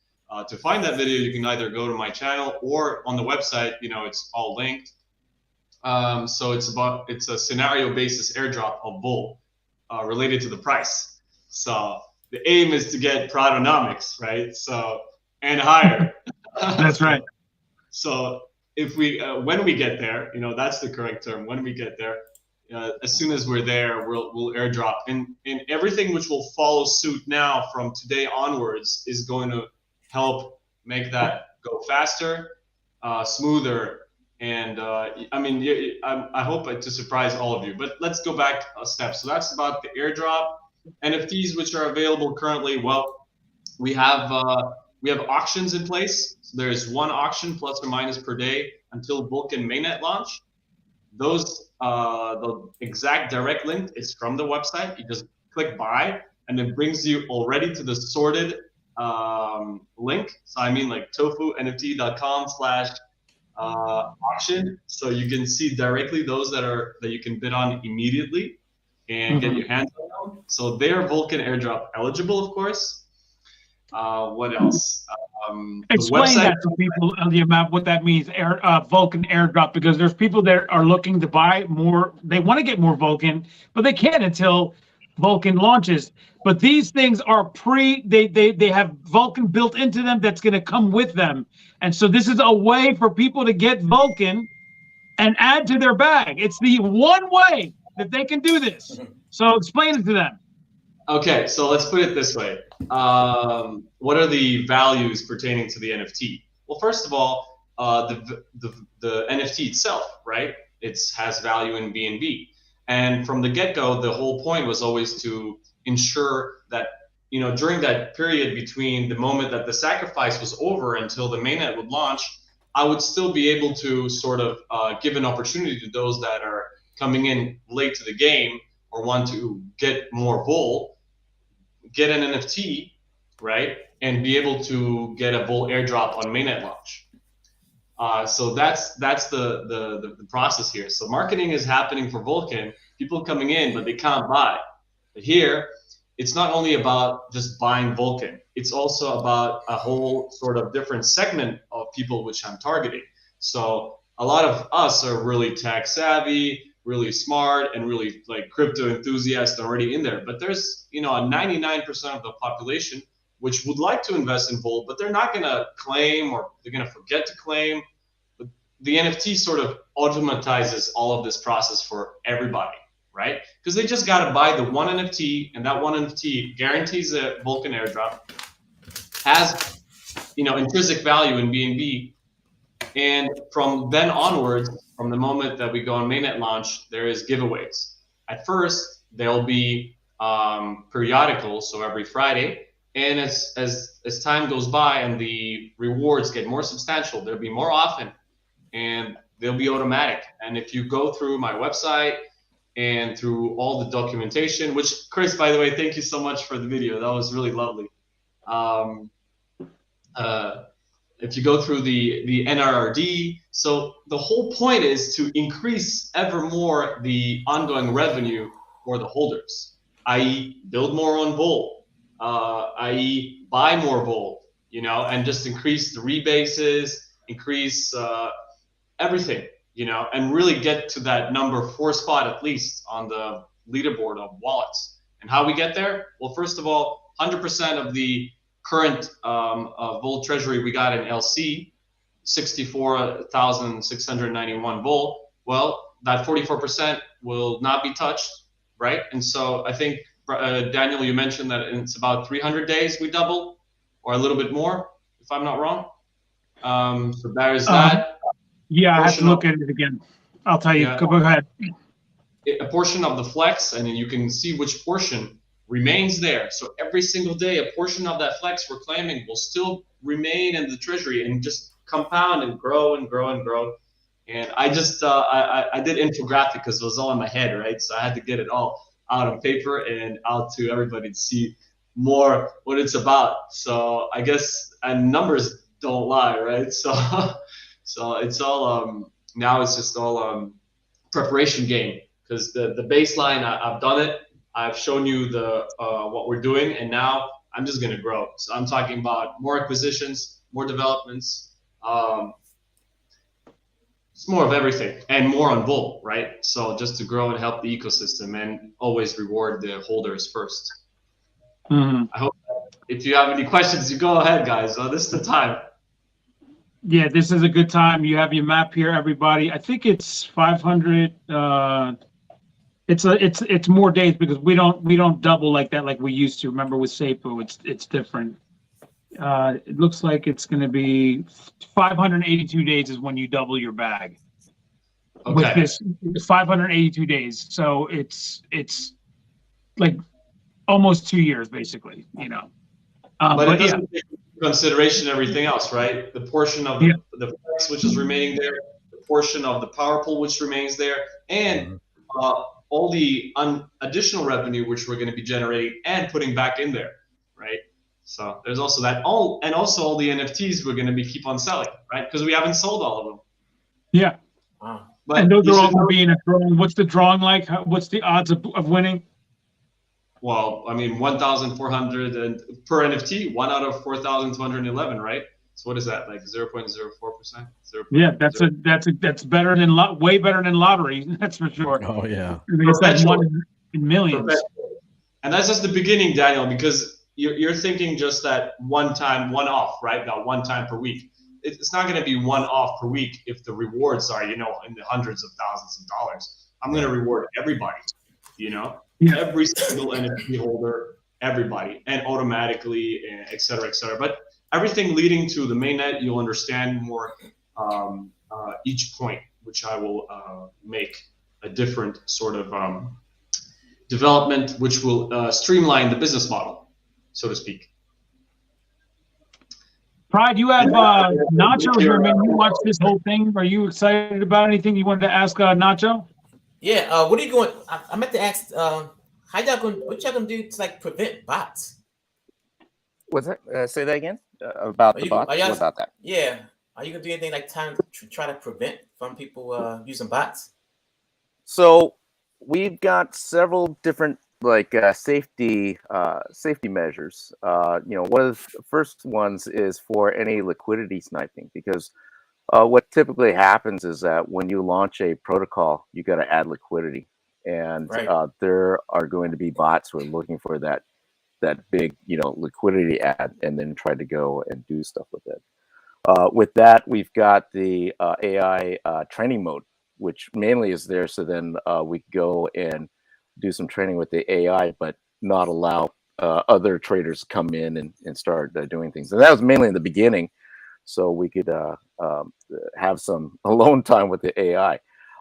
To find that video, you can either go to my channel or on the website. You know, it's all linked. So it's a scenario basis airdrop of Bull related to the price. So the aim is to get Protonomics, right? So and higher.
That's right.
So if we when we get there, you know, that's the correct term. When we get there, as soon as we're there, we'll airdrop. And everything which will follow suit now from today onwards is going to help make that go faster, smoother. And I mean, I hope to surprise all of you. But let's go back a step. So that's about the airdrop. NFTs which are available currently. Well, we have auctions in place. So there's one auction plus or minus per day until Vulcan mainnet launch. Those the exact direct link is from the website. You just click buy, and it brings you already to the sorted link. So I mean, like tofunft.com/auction. So you can see directly those that you can bid on immediately and get your hands on them. So they're Vulcan airdrop eligible, of course. What else?
Explain that to people, Eliamab, what that means, Vulcan airdrop, because there's people that are looking to buy more. They want to get more Vulcan, but they can't until Vulcan launches. But these things are they have Vulcan built into them that's going to come with them. And so this is a way for people to get Vulcan and add to their bag. It's the one way that they can do this. So explain it to them.
Okay, so let's put it this way. What are the values pertaining to the NFT? Well, first of all, the NFT itself, right? It has value in BNB. And from the get-go, the whole point was always to ensure that, you know, during that period between the moment that the sacrifice was over until the mainnet would launch, I would still be able to sort of give an opportunity to those that are coming in late to the game or want to get more Bull, get an NFT, right, and be able to get a Bull airdrop on mainnet launch. So that's the process here. So marketing is happening for Vulcan, people coming in, but they can't buy. But here, it's not only about just buying Vulcan. It's also about a whole sort of different segment of people which I'm targeting. So a lot of us are really tech savvy, really smart, and really like crypto enthusiasts already in there. But there's, you know, a 99% of the population which would like to invest in Bull, but they're not going to claim, or they're going to forget to claim. But the NFT sort of automatizes all of this process for everybody, right? Because they just got to buy the one NFT, and that one NFT guarantees a Vulcan airdrop, has, you know, intrinsic value in BNB. And from then onwards, from the moment that we go on mainnet launch, there is giveaways. At first, there'll be periodical, so every Friday. And as time goes by and the rewards get more substantial, there'll be more often, and they'll be automatic. And if you go through my website and through all the documentation, which, Chris, by the way, thank you so much for the video. That was really lovely. If you go through the NRRD, so the whole point is to increase ever more the ongoing revenue for the holders, i.e. build more on Bull, i.e. buy more Bull, you know, and just increase the rebases, increase everything, you know, and really get to that number 4 spot at least on the leaderboard of wallets. And how we get there? Well, first of all, 100% of the current Bull treasury we got in LC, 64,691 Bull. Well, that 44% will not be touched, right? And so I think Daniel, you mentioned that it's about 300 days we double, or a little bit more, if I'm not wrong. So there is that.
Yeah, I have to look at it again. I'll tell you.
Yeah.
Go ahead.
A portion of the flex, and then you can see which portion remains there. So every single day, a portion of that flex we're claiming will still remain in the treasury and just compound and grow and grow and grow. And I just I did infographic because it was all in my head, right? So I had to get it all out on paper and out to everybody to see more what it's about. So I guess, and numbers don't lie, right? So so it's all now it's just all preparation game, because the baseline, I've done it. I've shown you the what we're doing, and now I'm just gonna grow. So I'm talking about more acquisitions, more developments. It's more of everything and more on Bull, right? So just to grow and help the ecosystem and always reward the holders first.
Mm-hmm.
I hope if you have any questions, you go ahead, guys. This is the time.
Yeah, this is a good time. You have your map here, everybody. I think it's 500. It's more days because we don't double like that like we used to. Remember with safuu, it's different. It looks like it's going to be 582 days is when you double your bag.
Okay.
With this 582 days, so it's like almost 2 years basically, you know.
But it doesn't take into consideration everything else, right? The portion of the flex which is remaining there, the portion of the power pool which remains there, and all the additional revenue which we're going to be generating and putting back in there, right? So there's also that. And also all the NFTs we're going to be keep on selling, right? Because we haven't sold all of them.
Yeah.
Wow.
But
and those are all going to be in a drawing. What's the drawing like? What's the odds of winning?
Well, I mean, 1,400 and per NFT, 1 out of 4,211, right? So what is that, like 0.04%?
Yeah, that's better than way better than lottery. That's for sure.
Oh yeah.
It's like 1 in millions.
And that's just the beginning, Daniel, because you're thinking just that one off, right? That one time per week. It's not going to be one off per week if the rewards are, you know, in the hundreds of thousands of dollars. I'm going to reward everybody, you know, every single NFT holder, everybody, and automatically, et cetera, et cetera. But everything leading to the mainnet, you'll understand more each point, which I will make a different sort of development, which will streamline the business model, so to speak.
Pride, you have Nacho here, man. You watched this whole thing. Are you excited about anything you wanted to ask Nacho?
Yeah. What are you going? I meant to ask. How y'all going? What y'all gonna do to like prevent bots?
What's that? Say that again. About the bots. What about that?
Yeah. Are you gonna do anything like try to prevent from people using bots?
So we've got several different like safety measures. You know, one of the first ones is for any liquidity sniping, because what typically happens is that when you launch a protocol, you got to add liquidity, and there are going to be bots who are looking for that big, you know, liquidity ad, and then try to go and do stuff with it. With that, we've got the AI training mode, which mainly is there so then we go and do some training with the AI, but not allow other traders to come in and start doing things. And that was mainly in the beginning, so we could have some alone time with the AI.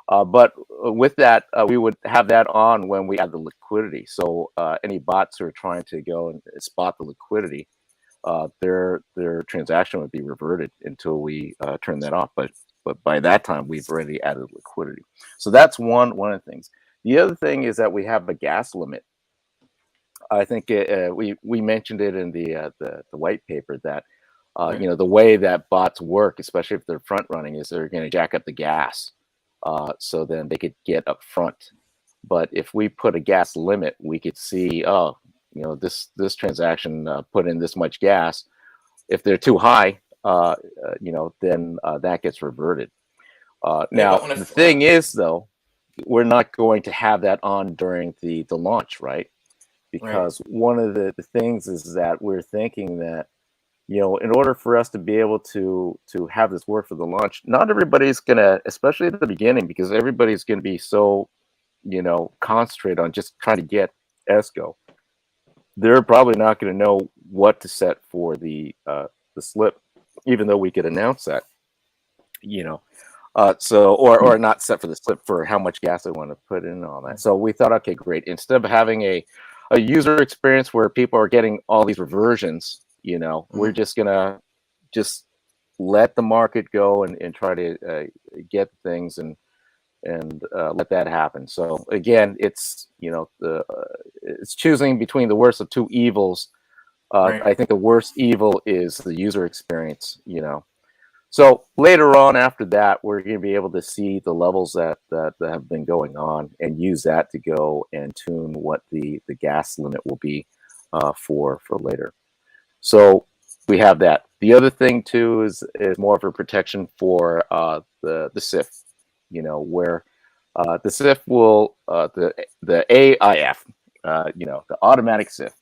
But with that, we would have that on when we add the liquidity. So any bots who are trying to go and spot the liquidity, their transaction would be reverted until we turn that off. But by that time, we've already added liquidity. So that's one of the things. The other thing is that we have a gas limit. I think we mentioned it in the white paper that you know, the way that bots work, especially if they're front running, is they're going to jack up the gas, so then they could get up front. But if we put a gas limit, we could see, oh, you know, this transaction put in this much gas. If they're too high, you know, then that gets reverted. Now the thing is, though, we're not going to have that on during the launch, right? Because one of the things is that we're thinking that, you know, in order for us to be able to have this work for the launch, not everybody's gonna, especially at the beginning, because everybody's gonna be so, you know, concentrated on just trying to get ESCO. they're probably not going to know what to set for the slip, even though we could announce that, you know. So or not set for the slip for how much gas they want to put in and all that. So we thought, okay, great. Instead of having a user experience where people are getting all these reversions, you know, we're just gonna just let the market go and try to get things and let that happen. So again, it's, you know, it's choosing between the worst of two evils.
Right.
I think the worst evil is the user experience, you know. So later on after that, we're going to be able to see the levels that have been going on and use that to go and tune what the gas limit will be for later. So we have that. The other thing too is more of a protection for the SIF, you know, where the SIF will the AIF, you know, the automatic SIF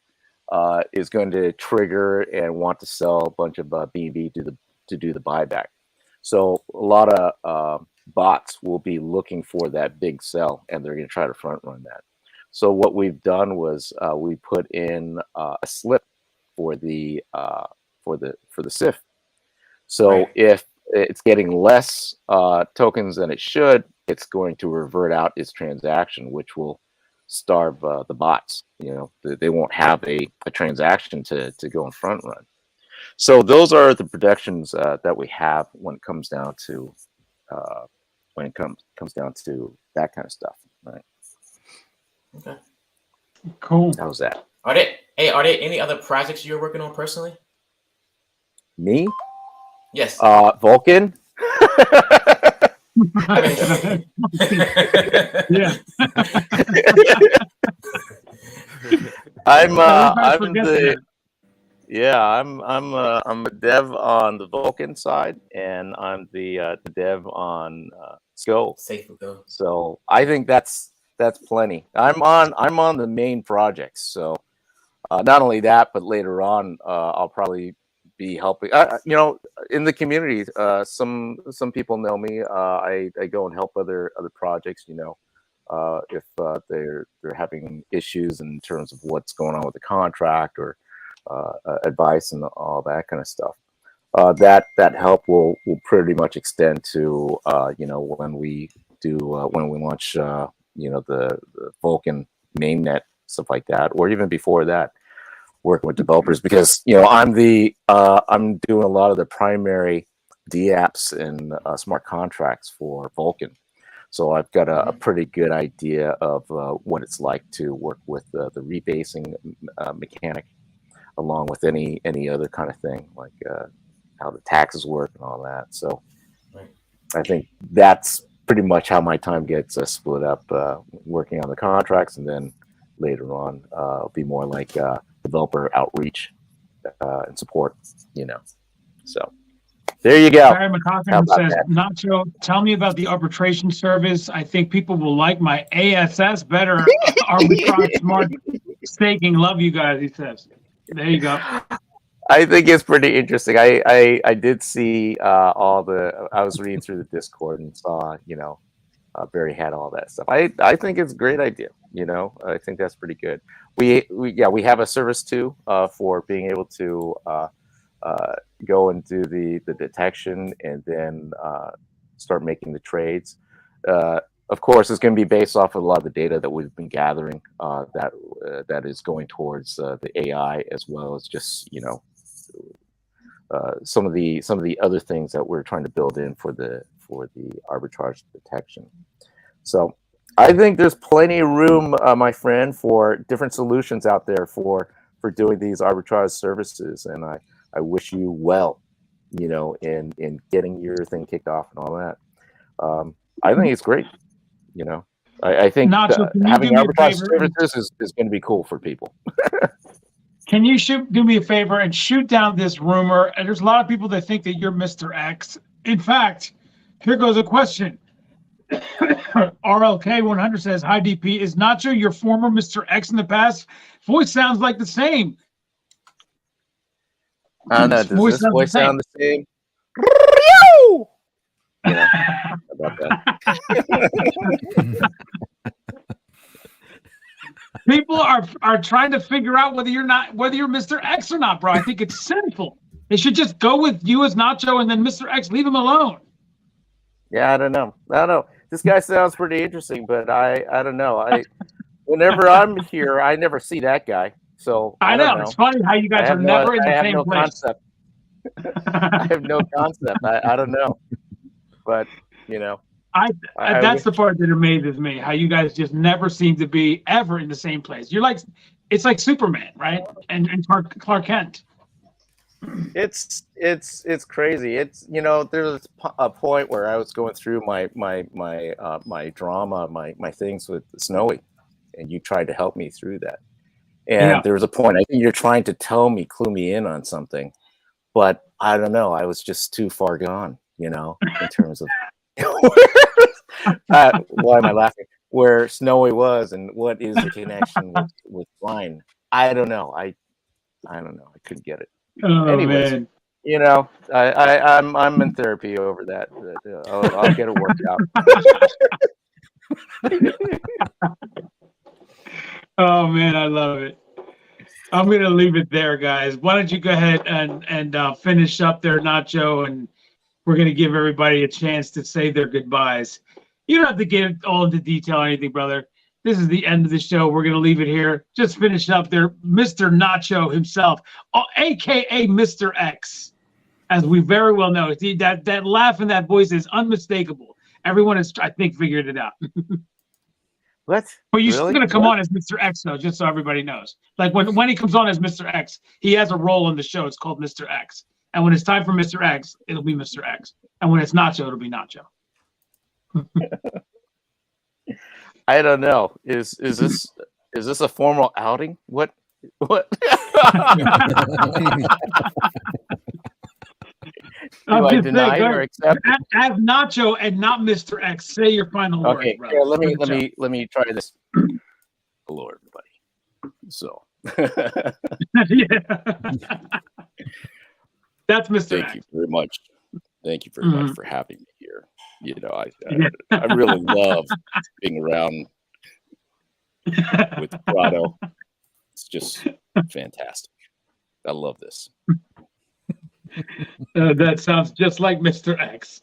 is going to trigger and want to sell a bunch of BNB to do the buyback. So a lot of bots will be looking for that big sell, and they're going to try to front run that. So what we've done was we put in a slip for the SIF. So if it's getting less tokens than it should, it's going to revert out its transaction, which will starve the bots. You know, they won't have a transaction to go and front run. So those are the protections that we have when it comes down to that kind of stuff, right?
Okay.
Cool.
How's that?
Are there any other projects you're working on personally?
Me?
Yes.
Vulcan.
Yeah.
I'm a dev on the Vulcan side, and I'm the dev on Go.
Safuugo.
So I think that's plenty. I'm on the main projects. So not only that, but later on, I'll probably be helping. You know, in the community, some people know me. I go and help other projects. You know, if they're having issues in terms of what's going on with the contract or advice and all that kind of stuff. That help will pretty much extend to you know, when we launch you know, the Vulcan mainnet, stuff like that, or even before that, working with developers, because, you know, I'm doing a lot of the primary DApps and smart contracts for Vulcan. So I've got a pretty good idea of what it's like to work with the rebasing mechanic, along with any other kind of thing, like how the taxes work and all that. So I think that's pretty much how my time gets split up, working on the contracts, and then later on it'll be more like developer outreach and support, you know. So there you go.
Barry McCoggin says, Nacho, tell me about the arbitration service. I think people will like my ASS better. Arbitrage smart staking. Love you guys, he says. There you go.
I think it's pretty interesting. I did see all the. I was reading through the Discord and saw, you know, Barry had all that stuff. I think it's a great idea. You know, I think that's pretty good. We have a service too for being able to go and do the detection and then start making the trades. Of course, it's going to be based off of a lot of the data that we've been gathering that is going towards the AI, as well as just, you know, some of the other things that we're trying to build in for the arbitrage detection. So I think there's plenty of room, my friend, for different solutions out there for doing these arbitrage services, and I wish you well, you know, in getting your thing kicked off and all that. I think it's great. You know, I think
Nacho,
having arbitrage services is going to be cool for people.
Can you do me a favor and shoot down this rumor? And there's a lot of people that think that you're Mr. X. In fact, here goes a question. RLK100 says, "Hi DP, is Nacho your former Mr. X in the past? Voice sounds like the same."
I don't know. Does this voice sound the same? Yeah, about that.
People are trying to figure out whether you're Mr. X or not, bro. I think it's simple. They should just go with you as Nacho and then Mr. X. Leave him alone.
Yeah, I don't know. This guy sounds pretty interesting, but I don't know. Whenever I'm here, I never see that guy. So
I know. It's funny how you guys are never in the same place.
Concept. I have no concept. I don't know. But
that's the part that amazes me. How you guys just never seem to be ever in the same place. It's like Superman, right? And Clark Kent.
It's crazy. It's there's a point where I was going through my drama, my things with Snowy, and you tried to help me through that. And there was a point, I think you're trying to clue me in on something, but I don't know. I was just too far gone, in terms of why am I laughing? Where Snowy was and what is the connection with Bryan? I don't know. I don't know. I couldn't get it.
Oh,
anyways,
man.
I'm in therapy over that. I'll get it worked out.
Oh man, I love it. I'm gonna leave it there, guys. Why don't you go ahead and finish up there, Nacho, and we're gonna give everybody a chance to say their goodbyes. You don't have to get all into detail or anything, brother. This is the end of the show. We're gonna leave it here. Just finish up there, Mr. Nacho himself, aka Mr. X, as we very well know. See, that laugh and that voice is unmistakable. Everyone has, I think, figured it out.
What?
But you're still gonna come on as Mr. X though, just so everybody knows. Like when he comes on as Mr. X, he has a role on the show. It's called Mr. X. And when it's time for Mr. X, it'll be Mr. X. And when it's Nacho, it'll be Nacho.
I don't know. Is this a formal outing? What? Do I deny or accept?
As Nacho and not Mr. X, say your final word.
Okay,
brother.
let me try this. Hello, everybody. So,
that's Mr.
Thank
X.
you very much. Thank you very much for having me here. I really love being around with Prado. It's just fantastic. I love this.
That sounds just like Mr. X.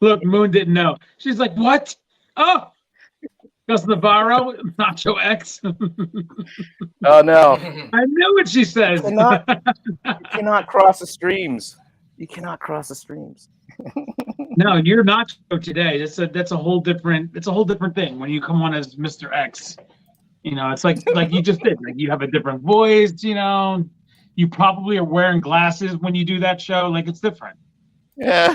Look, Moon didn't know. She's like, what? Oh, Gus Navarro, Nacho X.
Oh, no.
I knew what she says.
You cannot cross the streams. You cannot cross the streams.
No, you're Nacho today. That's a whole different thing when you come on as Mr. X. It's like you just did. Like you have a different voice, You probably are wearing glasses when you do that show. Like it's different.
Yeah.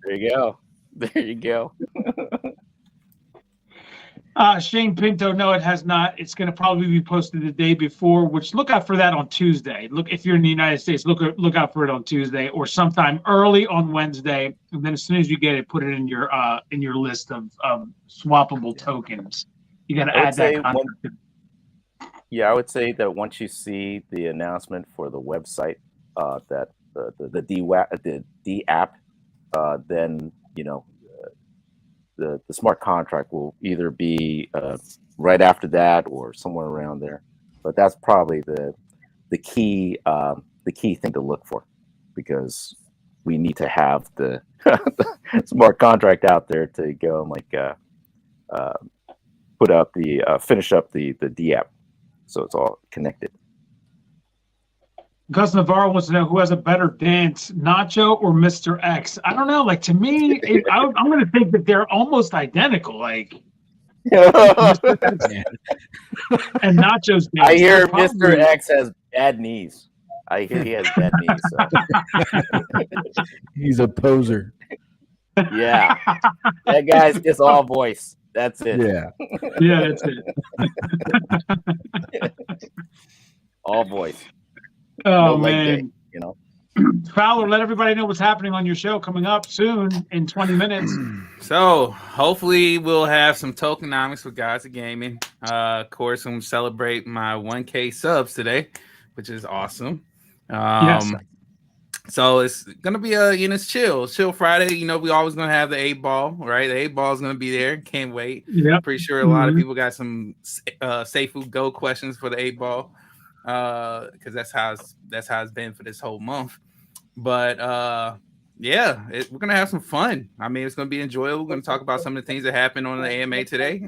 There you go.
Shane Pinto, no, it has not. It's going to probably be posted the day before, which look out for that on Tuesday. Look, if you're in the United States, look out for it on Tuesday or sometime early on Wednesday. And then as soon as you get it, put it in your list of swappable tokens. You got to add that content.
Yeah, I would say that once you see the announcement for the website, that the D app, then the smart contract will either be right after that or somewhere around there. But that's probably the key thing to look for, because we need to have the smart contract out there to go and put out finish up the D app. So it's all connected.
Gus Navarro wants to know who has a better dance, Nacho or Mr. X. I don't know. Like to me, I'm going to think that they're almost identical. Like, and Nacho's dance.
I hear Mr. X has bad knees. I hear he has bad knees. So.
He's a poser.
Yeah, that guy's just all voice. That's it.
Yeah.
Yeah, that's it.
All voice.
Oh,
no
man.
Day,
Fowler, let everybody know what's happening on your show coming up soon in 20 minutes.
So hopefully we'll have some tokenomics with Guys of Gaming. Of course, I'm celebrate my 1K subs today, which is awesome.
Yes.
So it's gonna be it's chill Friday. You know, we always gonna have the 8-ball, right? The 8-ball is gonna be there. Can't wait.
Yep.
Pretty sure a lot of people got some Safuugo questions for the 8-ball, because that's how it's been for this whole month. But yeah, we're gonna have some fun. I mean, it's gonna be enjoyable. We're gonna talk about some of the things that happened on the AMA today.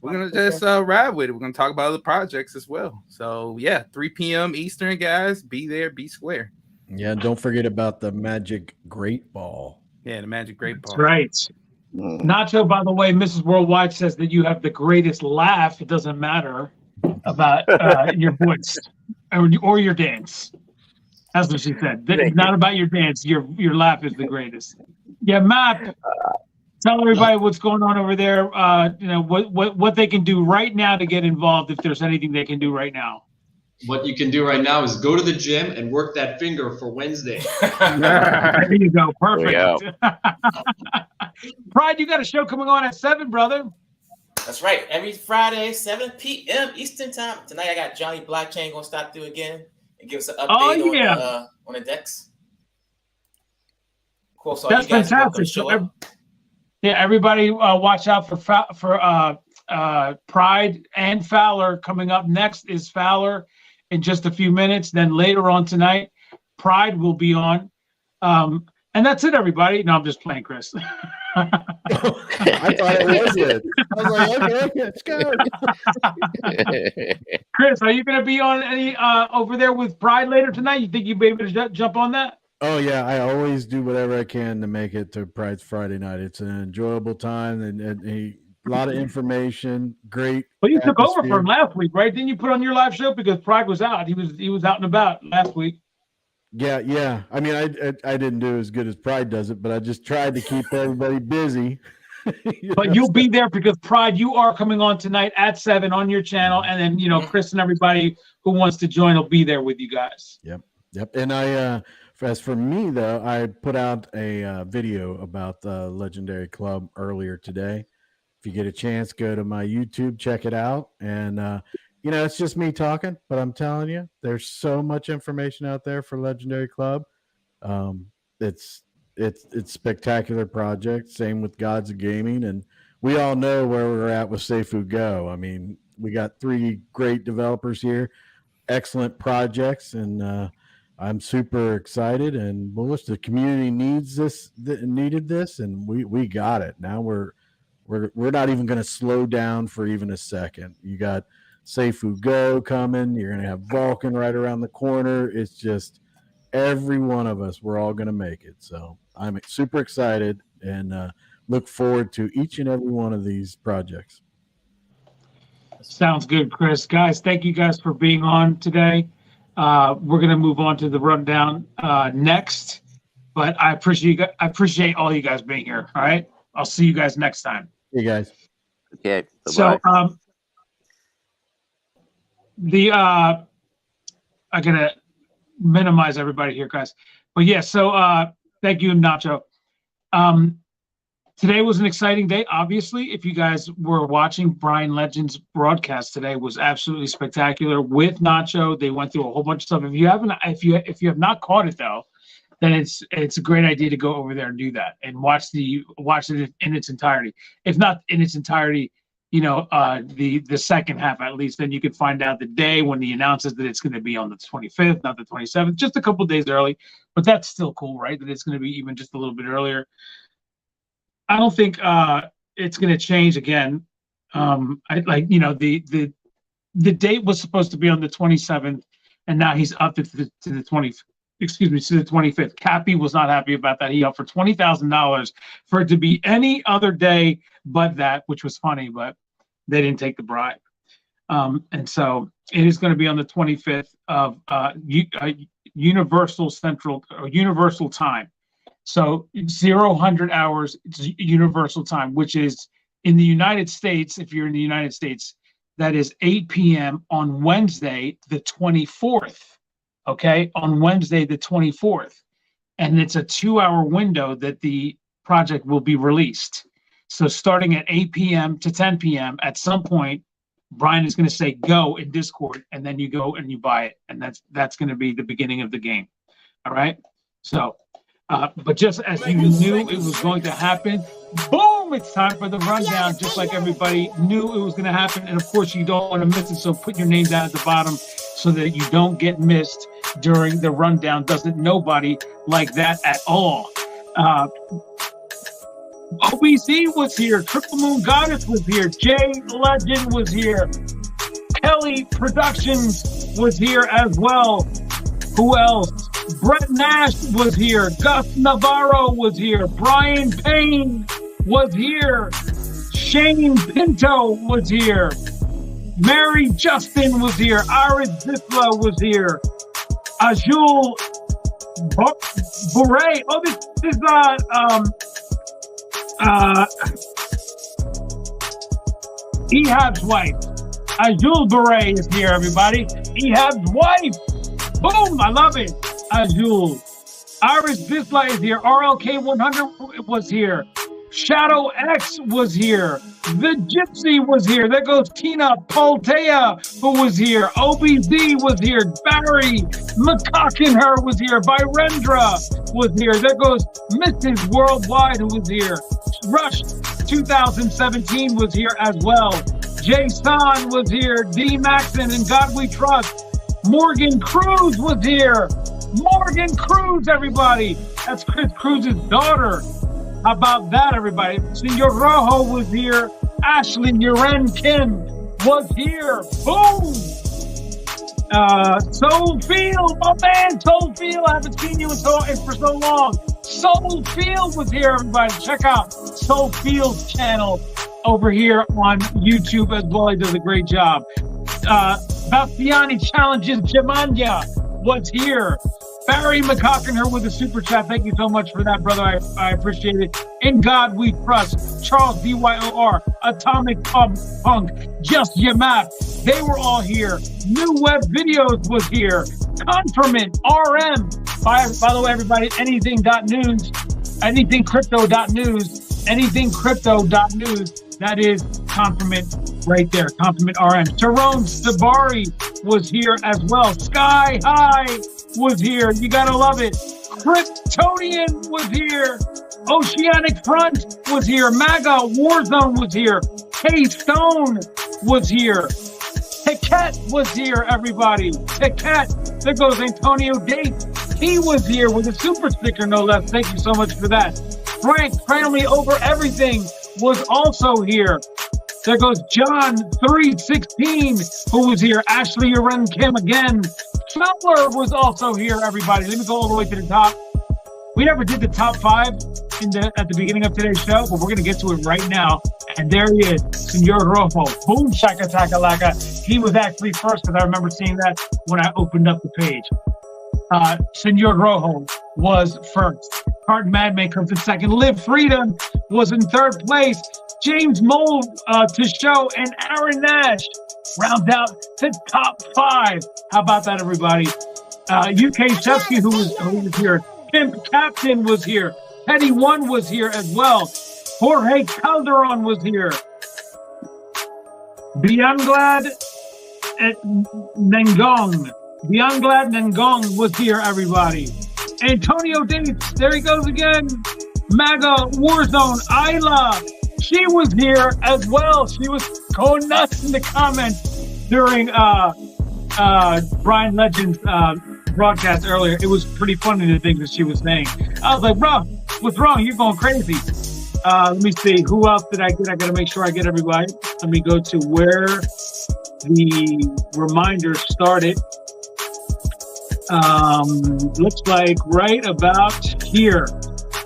We're gonna just ride with it. We're gonna talk about other projects as well. So yeah, 3 p.m. Eastern, guys. Be there, be square.
Yeah, don't forget about the Magic Great Ball.
Yeah, the Magic Great Ball.
That's right. Nacho, by the way, Mrs. Worldwide says that you have the greatest laugh. It doesn't matter about your voice or your dance. That's what she said. It's not about your dance. Your laugh is the greatest. Yeah, Matt, tell everybody what's going on over there. You know what they can do right now to get involved, if there's anything they can do right now.
What you can do right now is go to the gym and work that finger for Wednesday.
There you go. Perfect. Pride, you got a show coming on at 7, brother.
That's right. Every Friday, 7 p.m. Eastern time. Tonight I got Johnny Blockchain gonna stop through again and give us an update on the decks. Cool. So
that's fantastic. Yeah, everybody, watch out for Pride and Fowler. Coming up next is Fowler in just a few minutes. Then later on tonight, Pride will be on. And that's it, everybody. No, I'm just playing, Chris.
I thought it was it. I was like, okay, let's go.
Chris, are you going to be on any over there with Pride later tonight? You think you'll be able to jump on that?
Oh, yeah. I always do whatever I can to make it to Pride's Friday night. It's an enjoyable time and a lot of information. Great.
Well, you took over from last week, right? Didn't you put on your live show because Pride was out? He was out and about last week.
Yeah. I mean, I didn't do as good as Pride does it, but I just tried to keep everybody busy.
But you'll be there because Pride, you are coming on tonight at 7 on your channel, and then Chris and everybody who wants to join will be there with you guys.
Yep. And I, as for me though, I put out a video about the Legendary Club earlier today. If you get a chance, go to my YouTube, check it out, and it's just me talking, but I'm telling you, there's so much information out there for Legendary Club. It's spectacular project. Same with Gods of Gaming, and we all know where we're at with Safuugo. I mean, we got 3 great developers here, excellent projects, and I'm super excited and bullish. The community needed this, and we got it. Now we're not even going to slow down for even a second. You got Safuugo coming. You're going to have Vulcan right around the corner. It's just every one of us, we're all going to make it. So I'm super excited and look forward to each and every one of these projects.
Sounds good, Chris. Guys, thank you guys for being on today. We're going to move on to the rundown next, but I appreciate all you guys being here. All right. I'll see you guys next time.
Hey guys.
Okay.
So I gotta minimize everybody here, guys. But yeah, so thank you, Nacho. Today was an exciting day. Obviously, if you guys were watching Bryan Legend's broadcast today, was absolutely spectacular with Nacho. They went through a whole bunch of stuff. If you have not caught it though, then it's a great idea to go over there and do that and watch it in its entirety. If not in its entirety, the second half at least, then you can find out the day when he announces that it's going to be on the 25th, not the 27th, just a couple days early. But that's still cool, right? That it's going to be even just a little bit earlier. I don't think it's going to change again. The date was supposed to be on the 27th, and now he's upped it to the 25th. Cappy was not happy about that. He offered $20,000 for it to be any other day but that, which was funny, but they didn't take the bribe. And so it is going to be on the 25th of Universal Time. So 00 hours Universal Time, which is in the United States. If you're in the United States, that is 8 p.m. on Wednesday, the 24th. Okay, on Wednesday, the 24th. And it's a 2-hour window that the project will be released. So starting at 8 p.m. to 10 p.m., at some point, Bryan is going to say go in Discord, and then you go and you buy it. And that's going to be the beginning of the game. All right. So, but just as you knew it was going to happen, boom, it's time for the rundown, just like everybody knew it was going to happen. And of course, you don't want to miss it. So put your name down at the bottom so that you don't get missed during the rundown. Doesn't nobody like that at all. OBC was here. Triple Moon Goddess was here. Jay Legend was here. Kelly Productions was here as well. Who else? Brett Nash was here. Gus Navarro was here. Brian Payne was here. Shane Pinto was here. Mary Justin was here. Iris Zisla was here. Azul Bure. Oh, this is Ehab's wife. Azul Bure is here, everybody. Ehab's wife. Boom, I love it. Azul. Iris Bisla is here. RLK 100 was here. Shadow X was here. The Gypsy was here. There goes Tina Poltea, who was here. OBZ was here. Barry McCockenher was here. Virendra was here. There goes Mrs. Worldwide, who was here. Rush 2017 was here as well. Jay San was here. D. Maxon and God We Trust. Morgan Cruz was here. Morgan Cruz, everybody. That's Chris Cruz's daughter. How about that, everybody? Senor Rojo was here. Ashley Uren Kim was here. Boom. Soul Field, my man, Soul Field. I haven't seen you for so long. Soul Field was here, everybody. Check out Soul Field's channel over here on YouTube as well. He does a great job. Bastiani Challenges Jamanya was here. Barry McCockenher with a super chat. Thank you so much for that, brother. I appreciate it. In God We Trust. Charles BYOR. Atomic Punk. Just Yamap. They were all here. New Web Videos was here. Confirmant RM. By the way, everybody, anything.news, anythingcrypto.news, anythingcrypto.news. That is Confirmant right there. Confirmant RM. Tyrone Sabari was here as well. Sky High was here. You gotta love it. Kryptonian was here. Oceanic Front was here. MAGA Warzone was here. K-Stone was here. Ticket was here, everybody. Ticket. There goes Antonio Date. He was here with a super sticker, no less. Thank you so much for that. Frank, Family Over Everything, was also here. There goes John 316, who was here. Ashley Uren Kim again. Fowler was also here, everybody. Let me go all the way to the top. We never did the top 5 at the beginning of today's show, but we're going to get to it right now. And there he is, Senor Rojo. Boom, shaka taka laka. He was actually first, because I remember seeing that when I opened up the page. Senor Rojo was first. Card Madman comes in second. Live Freedom was in third place. James Mold to show, and Aaron Nash rounds out the top 5. How about that, everybody? UK Chesky, who was here. Pimp Captain was here. Petty One was here as well. Jorge Calderon was here. Bianglad Nengong. Bianglad Nengong was here, everybody. Antonio Dates, there he goes again. MAGA Warzone. Isla, she was here as well. She was going nuts in the comments during Bryan Legend's broadcast earlier. It was pretty funny, the things that she was saying. I was like, bro, what's wrong? You're going crazy. Let me see. Who else did I get? I got to make sure I get everybody. Let me go to where the reminder started. Looks like right about here.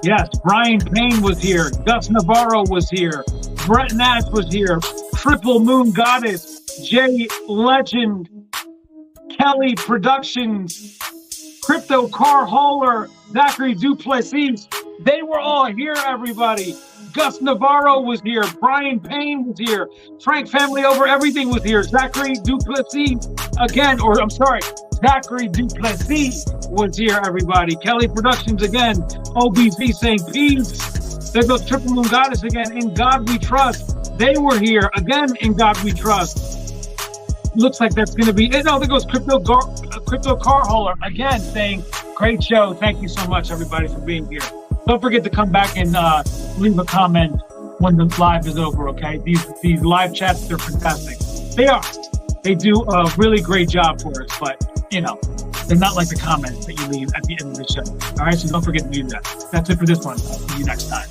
Yes, Brian Payne was here. Gus Navarro was here. Brett Nash was here. Triple Moon Goddess. Jay Legend. Kelly Productions. Crypto Car Hauler. Zachary Duplessis. They were all here, everybody. Gus Navarro was here. Brian Payne was here. Frank Family Over Everything was here. Zachary Duplessis again, or I'm sorry, Zachary Duplessis was here, everybody. Kelly Productions again. OBZ saying peace. There goes Triple Moon Goddess again. In God We Trust. They were here again. In God We Trust. Looks like that's going to be it. No, there goes Crypto Car Hauler again saying Great show. Thank you so much, everybody, for being here. Don't forget to come back and leave a comment when the live is over, okay? These live chats, they're fantastic. They are. They do a really great job for us, but, you know, they're not like the comments that you leave at the end of the show. All right, so don't forget to do that. That's it for this one. I'll see you next time.